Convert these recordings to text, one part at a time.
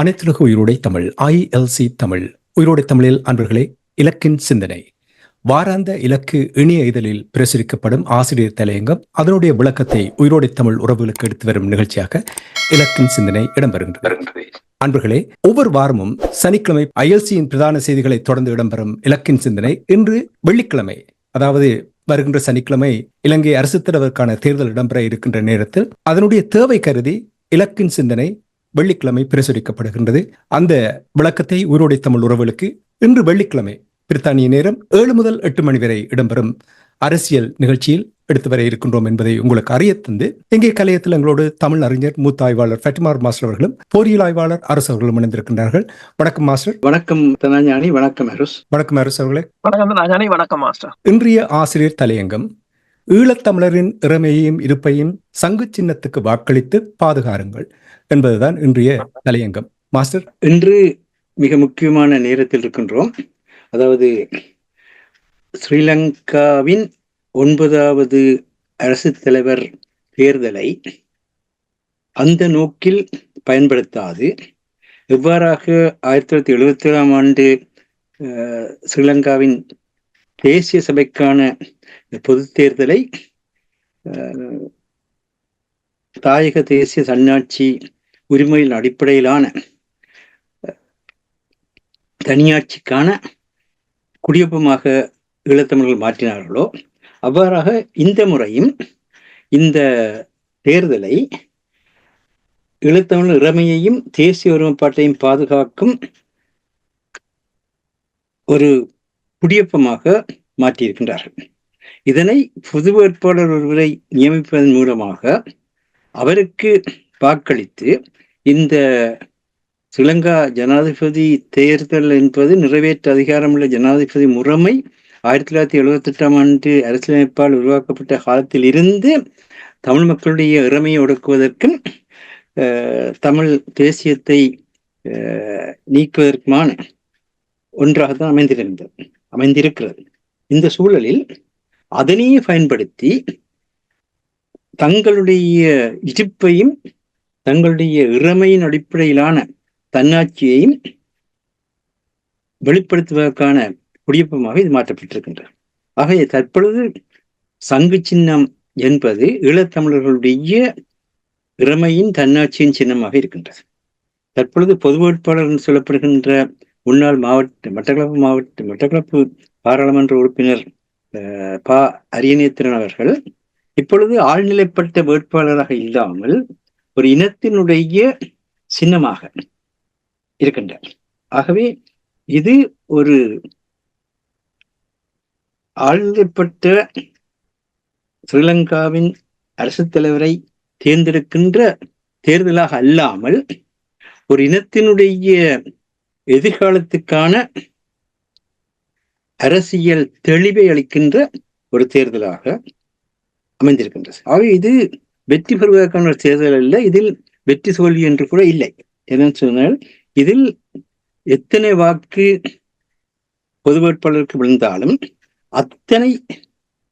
அனைத்துலக உயிரோடை தமிழ் ILC தமிழ் உயிரோடை தமிழில் அன்பர்களே, இலக்கின் சிந்தனை வாராந்த இலக்கு இணைய இதழில் பிரசுரிக்கப்படும் ஆசிரியர் தலையங்கம் அதனுடைய விளக்கத்தை உயிரோடை தமிழ் உறவுகளுக்கு எடுத்து வரும் நிகழ்ச்சியாக இலக்கின் சிந்தனை இடம்பெறுகின்றது. அன்பர்களே, ஒவ்வொரு வாரமும் சனிக்கிழமை ILCயின் பிரதான செய்திகளை தொடர்ந்து இடம்பெறும் இலக்கின் சிந்தனை இன்று வெள்ளிக்கிழமை, அதாவது வருகின்ற சனிக்கிழமை இலங்கை அரசுத் தலைவருக்கான தேர்தல் இடம்பெற இருக்கின்ற நேரத்தில் அதனுடைய தேவை கருதி இலக்கின் சிந்தனை வெள்ளிக்கிழமை பிரசுரிக்கப்படுகின்றது. அந்த விளக்கத்தை உயிரோடை தமிழ் உறவுகளுக்கு இன்று வெள்ளிக்கிழமை பிரித்தானிய நேரம் 7 முதல் 8 மணி வரை இடம்பெறும் அரசியல் நிகழ்ச்சியில் எடுத்து வர இருக்கின்றோம் என்பதை உங்களுக்கு அறிய தந்து, இங்கே கலையத்தில் எங்களோடு தமிழ் அறிஞர் மூத்த ஆய்வாளர் ஃபட்டிமார் மாஸ்டர் அவர்களும் பொறியியல் ஆய்வாளர் அரசு அவர்களும் இணைந்திருக்கின்றார்கள். வணக்கம் மாஸ்டர். வணக்கம் தனாஞானி. வணக்கம் அருஸ். வணக்கம் அருஸ் அவர்களே. வணக்கம் தனாஞானி. வணக்கம் மாஸ்டர். இன்றைய ஆசிரியர் தலையங்கம் ஈழத்தமிழரின் இறமையையும் இருப்பையும் சங்கு சின்னத்துக்கு வாக்களித்து பாதுகாருங்கள் என்பதுதான் இன்றைய தலையங்கம். மாஸ்டர், இன்று மிக முக்கியமான நேரத்தில் இருக்கின்றோம். அதாவது ஸ்ரீலங்காவின் 9வது அரசுத் தலைவர் தேர்தலை அந்த நோக்கில் பயன்படுத்தாது எவ்வாறாக 1977ஆம் ஆண்டு ஸ்ரீலங்காவின் தேசிய சபைக்கான பொது தேர்தலை தாயக தேசிய தன்னாட்சி உரிமையின் அடிப்படையிலான தனியாட்சிக்கான குடியொப்பமாக ஈழத்தமிழர்கள் மாற்றினார்களோ அவ்வாறாக இந்த முறையும் இந்த தேர்தலை ஈழத்தமிழ் இறைமையையும் தேசிய ஒருமைப்பாட்டையும் பாதுகாக்கும் ஒரு குடியொப்பமாக மாற்றியிருக்கின்றார்கள். இதனை பொது வேட்பாளர் ஒருவரை நியமிப்பதன் மூலமாக அவருக்கு வாக்களித்து இந்த ஸ்ரீலங்கா ஜனாதிபதி தேர்தல் என்பது நிறைவேற்ற அதிகாரமுள்ள ஜனாதிபதி முறைமை 1978ஆம் ஆண்டு அரசியலமைப்பால் உருவாக்கப்பட்ட காலத்தில் இருந்து தமிழ் மக்களுடைய இறைமையை ஒடுக்குவதற்கும் தமிழ் தேசியத்தை நீக்குவதற்குமான ஒன்றாகத்தான் அமைந்திருக்கிறது. இந்த சூழலில் அதனையே பயன்படுத்தி தங்களுடைய இருப்பையும் தங்களுடைய இறைமையின் அடிப்படையிலான தன்னாட்சியையும் வெளிப்படுத்துவதற்கான குடியொப்பமாக இது மாற்றப்பட்டிருக்கின்றது. ஆகவே தற்பொழுது சங்கு சின்னம் என்பது ஈழத்தமிழர்களுடைய இறைமையின் தன்னாட்சியின் சின்னமாக இருக்கின்றது. தற்பொழுது பொது வேட்பாளர் என்று சொல்லப்படுகின்ற முன்னாள் மட்டக்களப்பு பாராளுமன்ற உறுப்பினர் அரியநேத்திரன் அவர்கள் இப்பொழுது ஆழ்நிலைப்பட்ட வேட்பாளராக இல்லாமல் ஒரு இனத்தினுடைய சின்னமாக இருக்கின்றார். ஆகவே இது ஒரு ஆழ்நிலைப்பட்ட ஸ்ரீலங்காவின் அரசுத் தலைவரை தேர்ந்தெடுக்கின்ற தேர்தலாக அல்லாமல் ஒரு இனத்தினுடைய எதிர்காலத்துக்கான அரசியல் தெளிவை அளிக்கின்ற ஒரு தேர்தலாக அமைந்திருக்கின்றது. ஆகவே இது வெற்றி பெறுவதற்கான ஒரு தேர்தல் அல்ல, இதில் வெற்றி தோல்வி என்று கூட இல்லை. என்னன்னு சொன்னால், இதில் எத்தனை வாக்கு பொது வேட்பாளருக்கு விழுந்தாலும் அத்தனை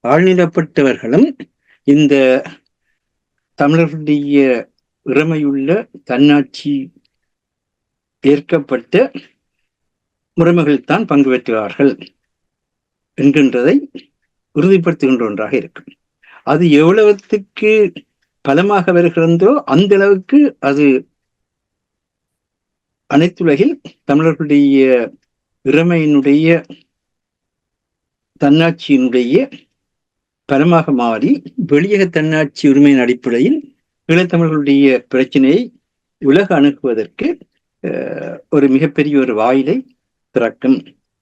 ஆழ்நிலப்பட்டவர்களும் இந்த தமிழர்களுடைய இறைமையுள்ள தன்னாட்சி ஏற்கப்பட்ட முறைமைகள் தான் பங்கு பெற்றுவார்கள் என்கின்றதை உறுதிப்படுத்துகின்ற ஒன்றாக இருக்கும். அது எவ்வளவுக்கு பலமாக வருகிறதோ அந்த அளவுக்கு அது அனைத்துலகில் தமிழர்களுடைய இறைமையினுடைய தன்னாட்சியினுடைய பலமாக மாறி வெளியக தன்னாட்சி உரிமையின் அடிப்படையில் ஈழத்தமிழர்களுடைய பிரச்சனையை உலக அணுகுவதற்கு ஒரு மிகப்பெரிய ஒரு வாயிலை திறக்கும்.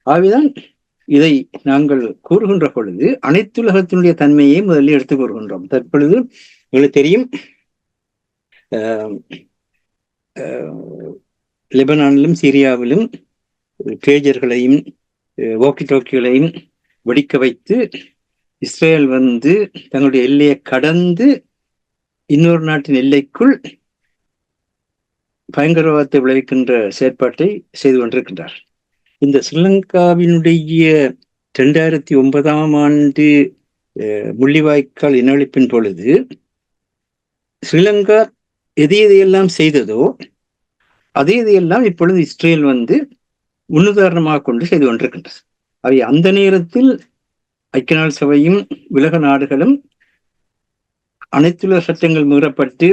ஆகவேதான் இதை நாங்கள் கூறுகின்ற பொழுது அனைத்துலகத்தினுடைய தன்மையை முதலில் எடுத்துக் கூறுகின்றோம். தற்பொழுது உங்களுக்கு தெரியும், லெபனானிலும் சிரியாவிலும் பேஜர்களையும் வாக்கி டாக்கிகளையும் வெடிக்க வைத்து இஸ்ரேல் வந்து தங்களுடைய எல்லையை கடந்து இன்னொரு நாட்டின் எல்லைக்குள் பயங்கரவாதத்தை விளைவிக்கின்ற செயற்பாட்டை செய்து கொண்டிருக்கின்றார். இந்த ஸ்ரீலங்காவினுடைய 2009 முள்ளிவாய்க்கால் இனஅழிப்பின் பொழுது ஸ்ரீலங்கா எதையெல்லாம் செய்ததோ அதையெல்லாம் இப்பொழுது இஸ்ரேல் வந்து முன்னுதாரணமாக கொண்டு செய்து கொண்டிருக்கின்றது. அவை அந்த நேரத்தில் ஐக்கிய நாடு சபையும் உலக நாடுகளும் அனைத்துலக சட்டங்கள் மீறப்பட்டு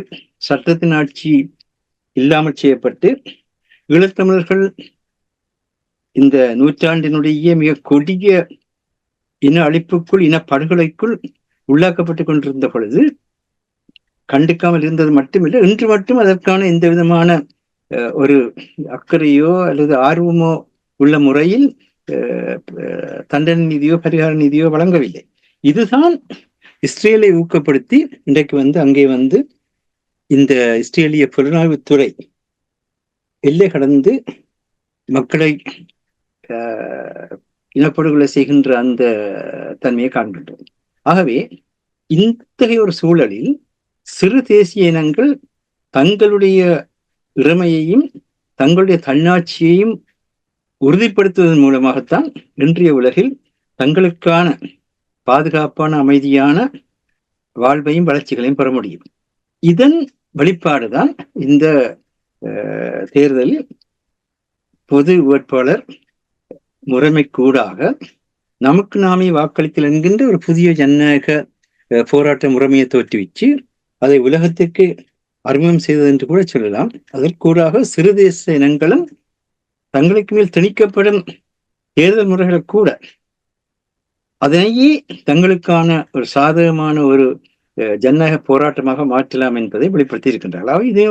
சட்டத்தின் ஆட்சி இல்லாமல் செய்யப்பட்டு ஈழத்தமிழர்கள் இந்த நூற்றாண்டினுடைய மிக கொடிய இன அழிப்புக்குள் இன படுகொலைக்குள் உள்ளாக்கப்பட்டு கொண்டிருந்த பொழுது கண்டுக்காமல் இருந்தது மட்டுமில்லை, இன்று மட்டும் அதற்கான எந்த விதமான ஒரு அக்கறையோ அல்லது ஆர்வமோ உள்ள முறையில் தண்டனை நிதியோ பரிகார நிதியோ வழங்கவில்லை. இதுதான் இஸ்ரேலை ஊக்கப்படுத்தி இன்றைக்கு வந்து அங்கே வந்து இந்த இஸ்ரேலிய புலனாய்வுத்துறை எல்லை கடந்து மக்களை இனப்படுகொலை செய்கின்ற அந்த தன்மையை காண்கின்றோம். ஆகவே இத்தகைய ஒரு சூழலில் சிறு தேசிய இனங்கள் தங்களுடைய இறைமையையும் தங்களுடைய தன்னாட்சியையும் உறுதிப்படுத்துவதன் மூலமாகத்தான் இன்றைய உலகில் தங்களுக்கான பாதுகாப்பான அமைதியான வாழ்வையும் வளர்ச்சிகளையும் பெற முடியும். இதன் வெளிப்பாடுதான் இந்த தேர்தலில் பொது வேட்பாளர் முறைமைக்கூடாக நமக்கு நாமே வாக்களித்தல் என்கின்ற ஒரு புதிய ஜனநாயக போராட்ட முறைமையை தோற்றுவிச்சு அதை உலகத்திற்கு அறிமுகம் செய்தது என்று கூட சொல்லலாம். அதற்கூடாக சிறு தேச இனங்களும் தங்களுக்கு மேல் திணிக்கப்படும் தேர்தல் முறைகளை கூட அதனையே தங்களுக்கான ஒரு சாதகமான ஒரு ஜனநாயக போராட்டமாக மாற்றலாம் என்பதை வெளிப்படுத்தி இருக்கின்றார்கள். இதே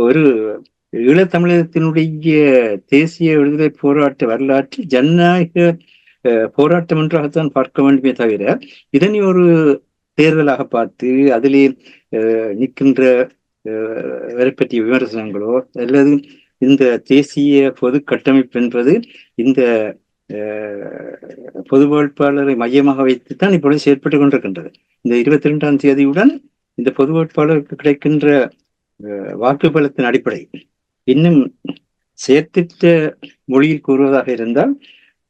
ஒரு ஈழத்தமிழகத்தினுடைய தேசிய விடுதலை போராட்ட வரலாற்றில் ஜனநாயக போராட்டம் என்றாகத்தான் பார்க்க வேண்டுமே தவிர இதனை ஒரு தேர்தலாக பார்த்து அதிலே நிற்கின்ற பற்றிய விமர்சனங்களோ அல்லது இந்த தேசிய பொது கட்டமைப்பு என்பது இந்த பொது வேட்பாளரை மையமாக வைத்துத்தான் இப்பொழுது செயற்பட்டு கொண்டிருக்கின்றது. இந்த 22ஆம் தேதியுடன் இந்த பொது வேட்பாளருக்கு கிடைக்கின்ற வாக்கு பலத்தின் அடிப்படை இன்னும் செயற்திட்ட மொழியில் கூறுவதாக இருந்தால்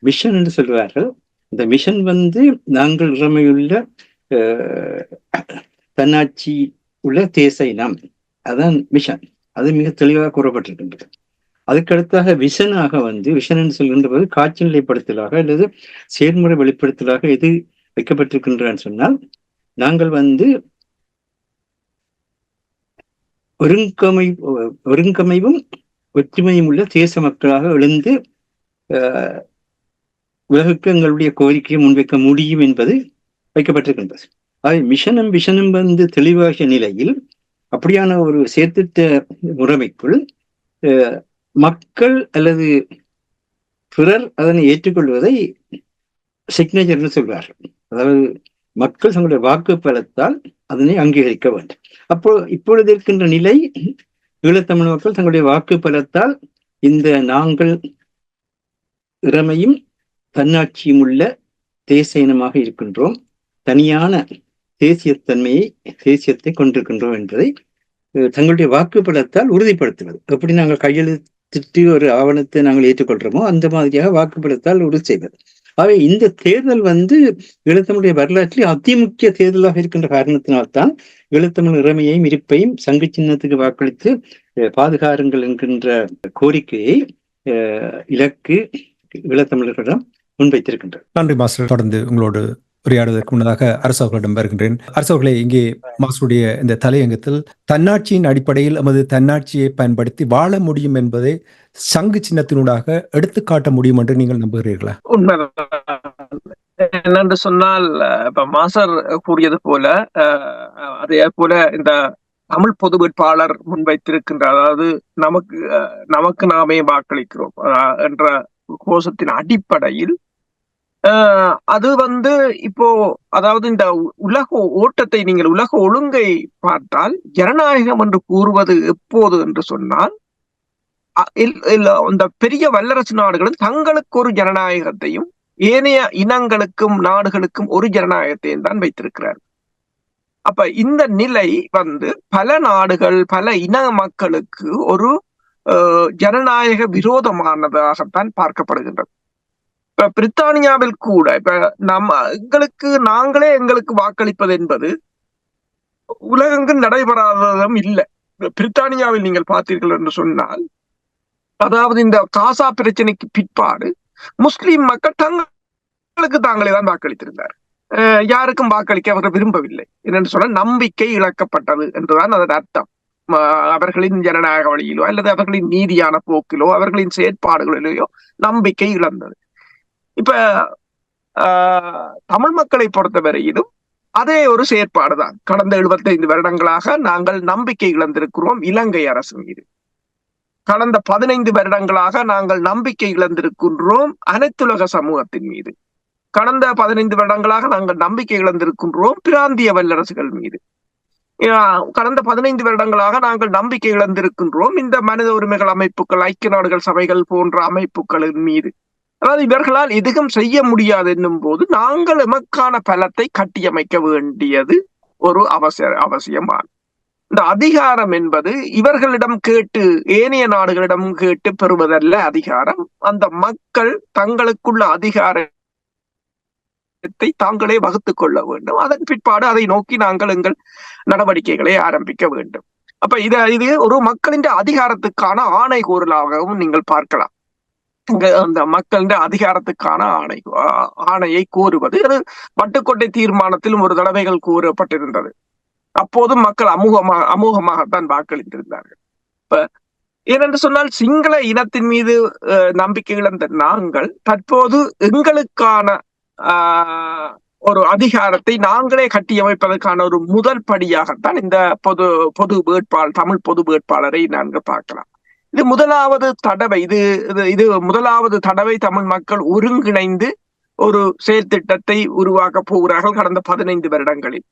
மிஷன் என்று சொல்வார்கள். இந்த மிஷன் வந்து நாங்கள் இறமையுள்ள தன்னாட்சி உள்ள தேச இனம், அதான் மிஷன். அது மிக தெளிவாக கூறப்பட்டிருக்கின்றது. அதுக்கடுத்தாக விஷனாக வந்து விஷன் என்று சொல்கின்ற போது காட்சி நிலைப்படுத்தலாக அல்லது செயல்முறை வெளிப்படுத்தலாக எது வைக்கப்பட்டிருக்கின்றான்னு சொன்னால் நாங்கள் வந்து ஒருங்கமைவும் ஒற்றுமையும் உள்ள தேச மக்களாக எழுந்து உலகுக்கு எங்களுடைய கோரிக்கையை முன்வைக்க முடியும் என்பது வைக்கப்பட்டிருக்கின்றது. ஆக மிஷனும் விஷனும் வந்து தெளிவாகிய நிலையில் அப்படியான ஒரு செயற்திட்ட முறைமைக்குள் மக்கள் அல்லது பிறர் அதனை ஏற்றுக்கொள்வதை சிக்னேச்சர்னு சொல்வார்கள். அதாவது மக்கள் தங்களுடைய வாக்கு பலத்தால் அதனை அங்கீகரிக்க வேண்டும். இப்பொழுது இருக்கின்ற நிலை ஈழத்தமிழ் மக்கள் தங்களுடைய வாக்கு பலத்தால் இந்த நாங்கள் இறமையும் தன்னாட்சியும் உள்ள தேச இனமாக இருக்கின்றோம், தனியான தேசியத்தை கொண்டிருக்கின்றோம் என்பதை தங்களுடைய வாக்கு பலத்தால் உறுதிப்படுத்துவது. எப்படி நாங்கள் கையெழுத்திட்டு ஒரு ஆவணத்தை நாங்கள் ஏற்றுக்கொள்றோமோ அந்த மாதிரியாக வாக்கு பலத்தால் உறுதி செய்வது. ஆகவே இந்த தேர்தல் வந்து ஈழத்தமிழுடைய வரலாற்றில் அதிமுக்கிய தேர்தலாக இருக்கின்ற காரணத்தினால்தான் ஈழத்தமிழ் இறைமையையும் இருப்பையும் சங்கு சின்னத்துக்கு வாக்களித்து பாதுகாருங்கள் என்கின்ற கோரிக்கையை இலக்கு ஈழத்தமிழர்களிடம் முன்வைத்திருக்கின்றது. நன்றி மாஸ்டர். தொடர்ந்து உங்களோடு உரையாடுவதற்கு முன்னதாக அரசவர்களிடம் வருகின்றேன். அரசவர்களை, இங்கே மாஸ்டருடைய இந்த தலையங்கத்தில் தன்னாட்சியின் அடிப்படையில் நமது தன்னாட்சியை பயன்படுத்தி வாழ முடியும் என்பதை சங்கு சின்னத்தினூடாக எடுத்துக்காட்ட முடியும் என்று நீங்கள் நம்புகிறீர்களா? உண்மைதான். என்னென்று சொன்னால், இப்ப மாஸ்டர் கூறியது போல அதே போல இந்த தமிழ் பொது வேட்பாளர் முன்வைத்திருக்கின்ற, அதாவது நமக்கு நாமே வாக்களிக்கிறோம் என்ற கோஷத்தின் அடிப்படையில் அது வந்து இப்போ, அதாவது இந்த உலக ஓட்டத்தை நீங்கள் உலக ஒழுங்கை பார்த்தால் ஜனநாயகம் என்று கூறுவது எப்போது என்று சொன்னால் இந்த பெரிய வல்லரசு நாடுகளும் தங்களுக்கு ஒரு ஜனநாயகத்தையும் ஏனைய இனங்களுக்கும் நாடுகளுக்கும் ஒரு ஜனநாயகத்தையும் தான் வைத்திருக்கிறார். அப்ப இந்த நிலை பல நாடுகள் பல இன மக்களுக்கு ஒரு ஜனநாயக விரோதமானதாகத்தான் பார்க்கப்படுகின்றது. இப்ப பிரித்தானியாவில் கூட இப்ப எங்களுக்கு வாக்களிப்பது என்பது உலகெங்கும் நடைபெறாததும் இல்லை. பிரித்தானியாவில் நீங்கள் பார்த்தீர்கள் என்று சொன்னால், அதாவது இந்த காசா பிரச்சனைக்கு பிற்பாடு முஸ்லிம் மக்கள் தங்களுக்கு தாங்களே தான் வாக்களித்திருந்தார். யாருக்கும் வாக்களிக்க அவர்கள் விரும்பவில்லை. என்னென்று சொன்ன நம்பிக்கை இழக்கப்பட்டது என்றுதான் அதன் அர்த்தம். அவர்களின் ஜனநாயக வழியிலோ அல்லது அவர்களின் நீதியான போக்கிலோ அவர்களின் செயற்பாடுகளிலேயோ நம்பிக்கை இழந்தது. இப்ப தமிழ் மக்களை பொறுத்தவரையிலும் அதே ஒரு செயற்பாடுதான். கடந்த 75 வருடங்களாக நாங்கள் நம்பிக்கை இழந்திருக்கிறோம் இலங்கை அரசு மீது. கடந்த 15 வருடங்களாக நாங்கள் நம்பிக்கை இழந்திருக்கின்றோம் அனைத்துலக சமூகத்தின் மீது. கடந்த 15 வருடங்களாக நாங்கள் நம்பிக்கை இழந்திருக்கின்றோம் பிராந்திய வல்லரசுகள் மீது. கடந்த 15 வருடங்களாக நாங்கள் நம்பிக்கை இழந்திருக்கின்றோம் இந்த மனித உரிமைகள் அமைப்புகள், ஐக்கிய நாடுகள் சபைகள் போன்ற அமைப்புகளின் மீது. அதாவது இவர்களால் எதுவும் செய்ய முடியாது என்னும் போது நாங்கள் எமக்கான பலத்தை கட்டியமைக்க வேண்டியது ஒரு அவசியமான இந்த அதிகாரம் என்பது இவர்களிடம் கேட்டு ஏனைய நாடுகளிடம் கேட்டு பெறுவதல்ல அதிகாரம். அந்த மக்கள் தங்களுக்குள்ள அதிகாரத்தை தாங்களே வகுத்துக் கொள்ள வேண்டும். அதன் பிற்பாடு அதை நோக்கி நாங்கள் எங்கள் நடவடிக்கைகளை ஆரம்பிக்க வேண்டும். அப்ப இது ஒரு மக்களின் அதிகாரத்துக்கான ஆணை கோரலாகவும் நீங்கள் பார்க்கலாம். அந்த மக்களின் அதிகாரத்துக்கான ஆணையை கோருவது வட்டுக்கோட்டை தீர்மானத்திலும் ஒரு தடவைகள் கூறப்பட்டிருந்தது. அப்போதும் மக்கள் அமோகமாகத்தான் வாக்களித்திருந்தார்கள். இப்ப ஏனென்று சொன்னால் சிங்கள இனத்தின் மீது நம்பிக்கை இழந்த நாங்கள் தற்போது எங்களுக்கான ஒரு அதிகாரத்தை நாங்களே கட்டியமைப்பதற்கான ஒரு முதல் படியாகத்தான் இந்த தமிழ் பொது வேட்பாளரை நாங்கள் பார்க்கலாம். இது முதலாவது தடவை தமிழ் மக்கள் ஒருங்கிணைந்து ஒரு செயல் திட்டத்தை உருவாக்க போகிறார்கள் கடந்த 15 வருடங்களில்.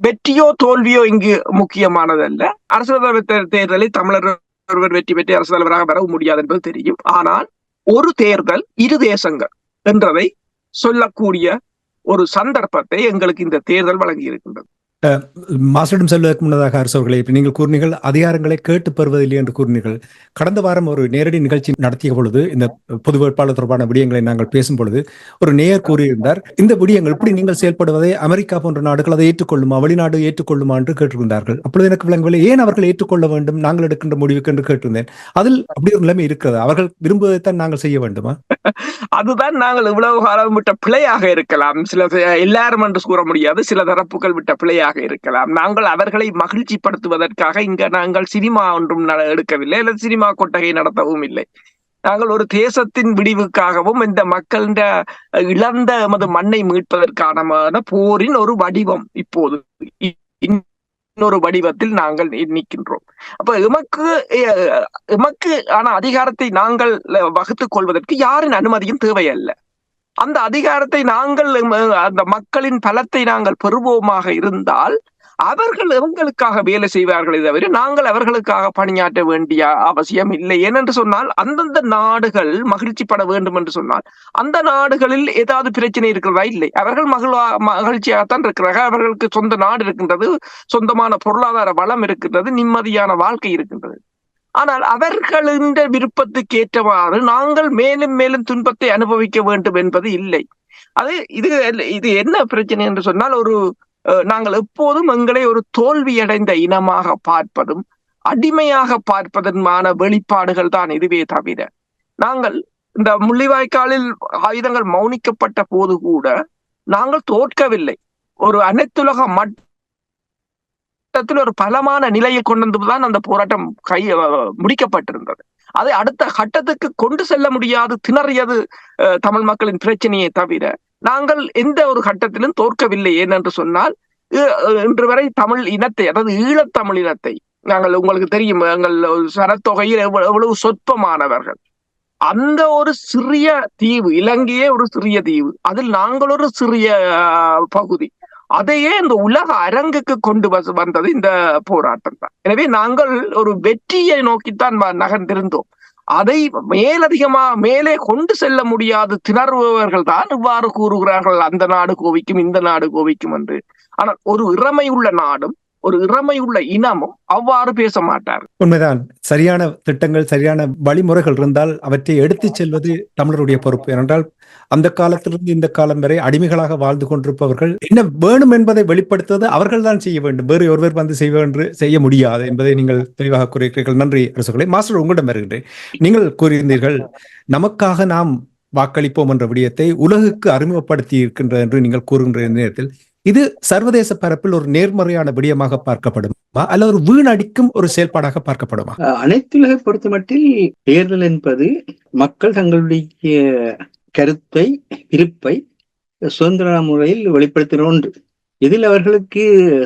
வெற்றியோ தோல்வியோ இங்கு முக்கியமானதல்ல. அரசு தலைவர் தேர்தலில் தமிழர் ஒருவர் வெற்றி பெற்று அரசு தலைவராக வர முடியாது என்பது தெரியும். ஆனால் ஒரு தேர்தல் இரு தேசங்கள் என்றதை சொல்லக்கூடிய ஒரு சந்தர்ப்பத்தை எங்களுக்கு இந்த தேர்தல் வழங்கி இருக்கின்றது. மாஸ்டரிடம் செல்வதற்கு முன்னதாக அரசு அவர்களை நீங்கள் கூறினீர்கள் அதிகாரங்களை கேட்டு பெறுவதில்லை என்று கூறினீர்கள். கடந்த வாரம் ஒரு நேரடி நிகழ்ச்சி நடத்திய பொழுது இந்த பொது வேட்பாளர் தொடர்பான விடயங்களை நாங்கள் பேசும் பொழுது ஒரு நேயர் கூறியிருந்தார், இந்த விடயங்கள் இப்படி நீங்கள் செயல்படுவதை அமெரிக்கா போன்ற நாடுகள் அதை ஏற்றுக்கொள்ளுமா, வெளிநாடு ஏற்றுக்கொள்ளுமா என்று கேட்டிருந்தார்கள். அப்பொழுது எனக்கு விளங்கவில்லை, ஏன் அவர்கள் ஏற்றுக்கொள்ள வேண்டும் நாங்கள் எடுக்கின்ற முடிவுக்கு என்று கேட்டிருந்தேன். அதில் அப்படி ஒரு நிலைமை இருக்கிறது, அவர்கள் விரும்புவதைத்தான் நாங்கள் செய்ய வேண்டுமா? அதுதான் நாங்கள் இவ்வளவு காலம் விட்ட பிழையாக இருக்கலாம். சில எல்லாரும் என்று கூற முடியாது, சில தரப்புகள் விட்ட பிழையாக இருக்கலாம். நாங்கள் அவர்களை மகிழ்ச்சி படுத்துவதற்காக இங்க நாங்கள் சினிமா ஒன்றும் எடுக்கவில்லை, அல்லது சினிமா கொட்டகை நடத்தவும் இல்லை. நாங்கள் ஒரு தேசத்தின் விடிவுக்காகவும் இந்த மக்களின் இழந்த எமது மண்ணை மீட்பதற்கான போரின் ஒரு வடிவம் இப்போது இன்னொரு வடிவத்தில் நாங்கள் நிற்கின்றோம். அப்ப எமக்கு ஆன அதிகாரத்தை நாங்கள் வகுத்துக் கொள்வதற்கு யாரின் அனுமதியும் தேவையல்ல. அந்த அதிகாரத்தை நாங்கள் அந்த மக்களின் பலத்தை நாங்கள் பெறுவோமாக இருந்தால் அவர்கள் எங்களுக்காக வேலை செய்வார்களே தவிர நாங்கள் அவர்களுக்காக பணியாற்ற வேண்டிய அவசியம் இல்லை. ஏனென்று சொன்னால் அந்தந்த நாடுகள் மகிழ்ச்சி பட வேண்டும் என்று சொன்னால் அந்த நாடுகளில் ஏதாவது பிரச்சனை இருக்கிறதா? இல்லை. அவர்கள் மகிழ்ச்சியாகத்தான் இருக்கிறார்கள். அவர்களுக்கு சொந்த நாடு இருக்கின்றது, சொந்தமான பொருளாதார வளம் இருக்கின்றது, நிம்மதியான வாழ்க்கை இருக்கின்றது. ஆனால் அவர்களின் விருப்பத்துக்கு ஏற்றவாறு நாங்கள் மேலும் மேலும் துன்பத்தை அனுபவிக்க வேண்டும் என்பது இல்லை. இது என்ன பிரச்சனை என்று சொன்னால், நாங்கள் எப்போதும் எங்களை ஒரு தோல்வியடைந்த இனமாக பார்ப்பதும் அடிமையாக பார்ப்பதுமான வெளிப்பாடுகள் தான் இதுவே தவிர, நாங்கள் இந்த முள்ளிவாய்க்காலில் ஆயுதங்கள் மௌனிக்கப்பட்ட போது கூட நாங்கள் தோற்கவில்லை. ஒரு அனைத்துலக மட்டத்தில் ஒரு பலமான நிலையை கொண்டு வந்துதான் அந்த போராட்டம் முடிக்கப்பட்டிருந்தது. அதை அடுத்த கட்டத்துக்கு கொண்டு செல்ல முடியாது திணறியது தமிழ் மக்களின் பிரச்சனையை தவிர நாங்கள் எந்த ஒரு கட்டத்திலும் தோற்கவில்லை. ஏனென்று சொன்னால் இன்று வரை தமிழ் இனத்தை, அதாவது ஈழத்தமிழ் இனத்தை, நாங்கள் உங்களுக்கு தெரியும் எங்கள் சனத்தொகையில் எவ்வளவு சொற்பமானவர்கள். அந்த ஒரு சிறிய தீவு, இலங்கையே ஒரு சிறிய தீவு, அதில் நாங்கள் ஒரு சிறிய பகுதி. அதையே இந்த உலக அரங்குக்கு கொண்டு வந்தது இந்த போராட்டம் தான். எனவே நாங்கள் ஒரு வெற்றியை நோக்கித்தான் நகர்ந்திருந்தோம். அதை மேலே கொண்டு செல்ல முடியாது திணறுபவர்கள் தான் இவ்வாறு கூறுகிறார்கள், அந்த நாடு கோவிக்கும் இந்த நாடு கோவிக்கும் என்று. ஆனால் ஒரு இறமை உள்ள நாடும் ஒரு இறமை உள்ள இனமும் அவ்வாறு பேச மாட்டார். உண்மைதான். சரியான திட்டங்கள், சரியான வழிமுறைகள் இருந்தால் அவற்றை எடுத்துச் செல்வது தமிழருடைய பொறுப்பு. ஏனென்றால் அந்த காலத்திலிருந்து இந்த காலம் வரை அடிமைகளாக வாழ்ந்து கொண்டிருப்பவர்கள் என்ன வேணும் என்பதை வெளிப்படுத்துவது அவர்கள் தான் செய்ய வேண்டும். வேறு ஒருவர் வந்து செய்ய முடியாது என்பதை நீங்கள் தெளிவாக கூறுகிறீர்கள். நன்றி அரசுகளை. மாஸ்டர், உங்களிடம் வருகின்றேன். நீங்கள் கூறியிருந்தீர்கள், நமக்காக நாம் வாக்களிப்போம் என்ற விடயத்தை உலகுக்கு அறிமுகப்படுத்தி இருக்கின்ற என்று நீங்கள் கூறுகின்ற நேரத்தில் இது சர்வதேச பரப்பில் ஒரு நேர்மறையான விடயமாக பார்க்கப்படுமா அல்ல ஒரு வீணடிக்கும் ஒரு செயல்பாடாக பார்க்கப்படுமா? அனைத்துலகை பொறுத்த மட்டில் தேர்தல் என்பது மக்கள் தங்களுடைய கருத்தை, விருப்பை சுதந்திர முறையில் வெளிப்படுத்துகிற ஒன்று. இதில் அவர்களுக்கு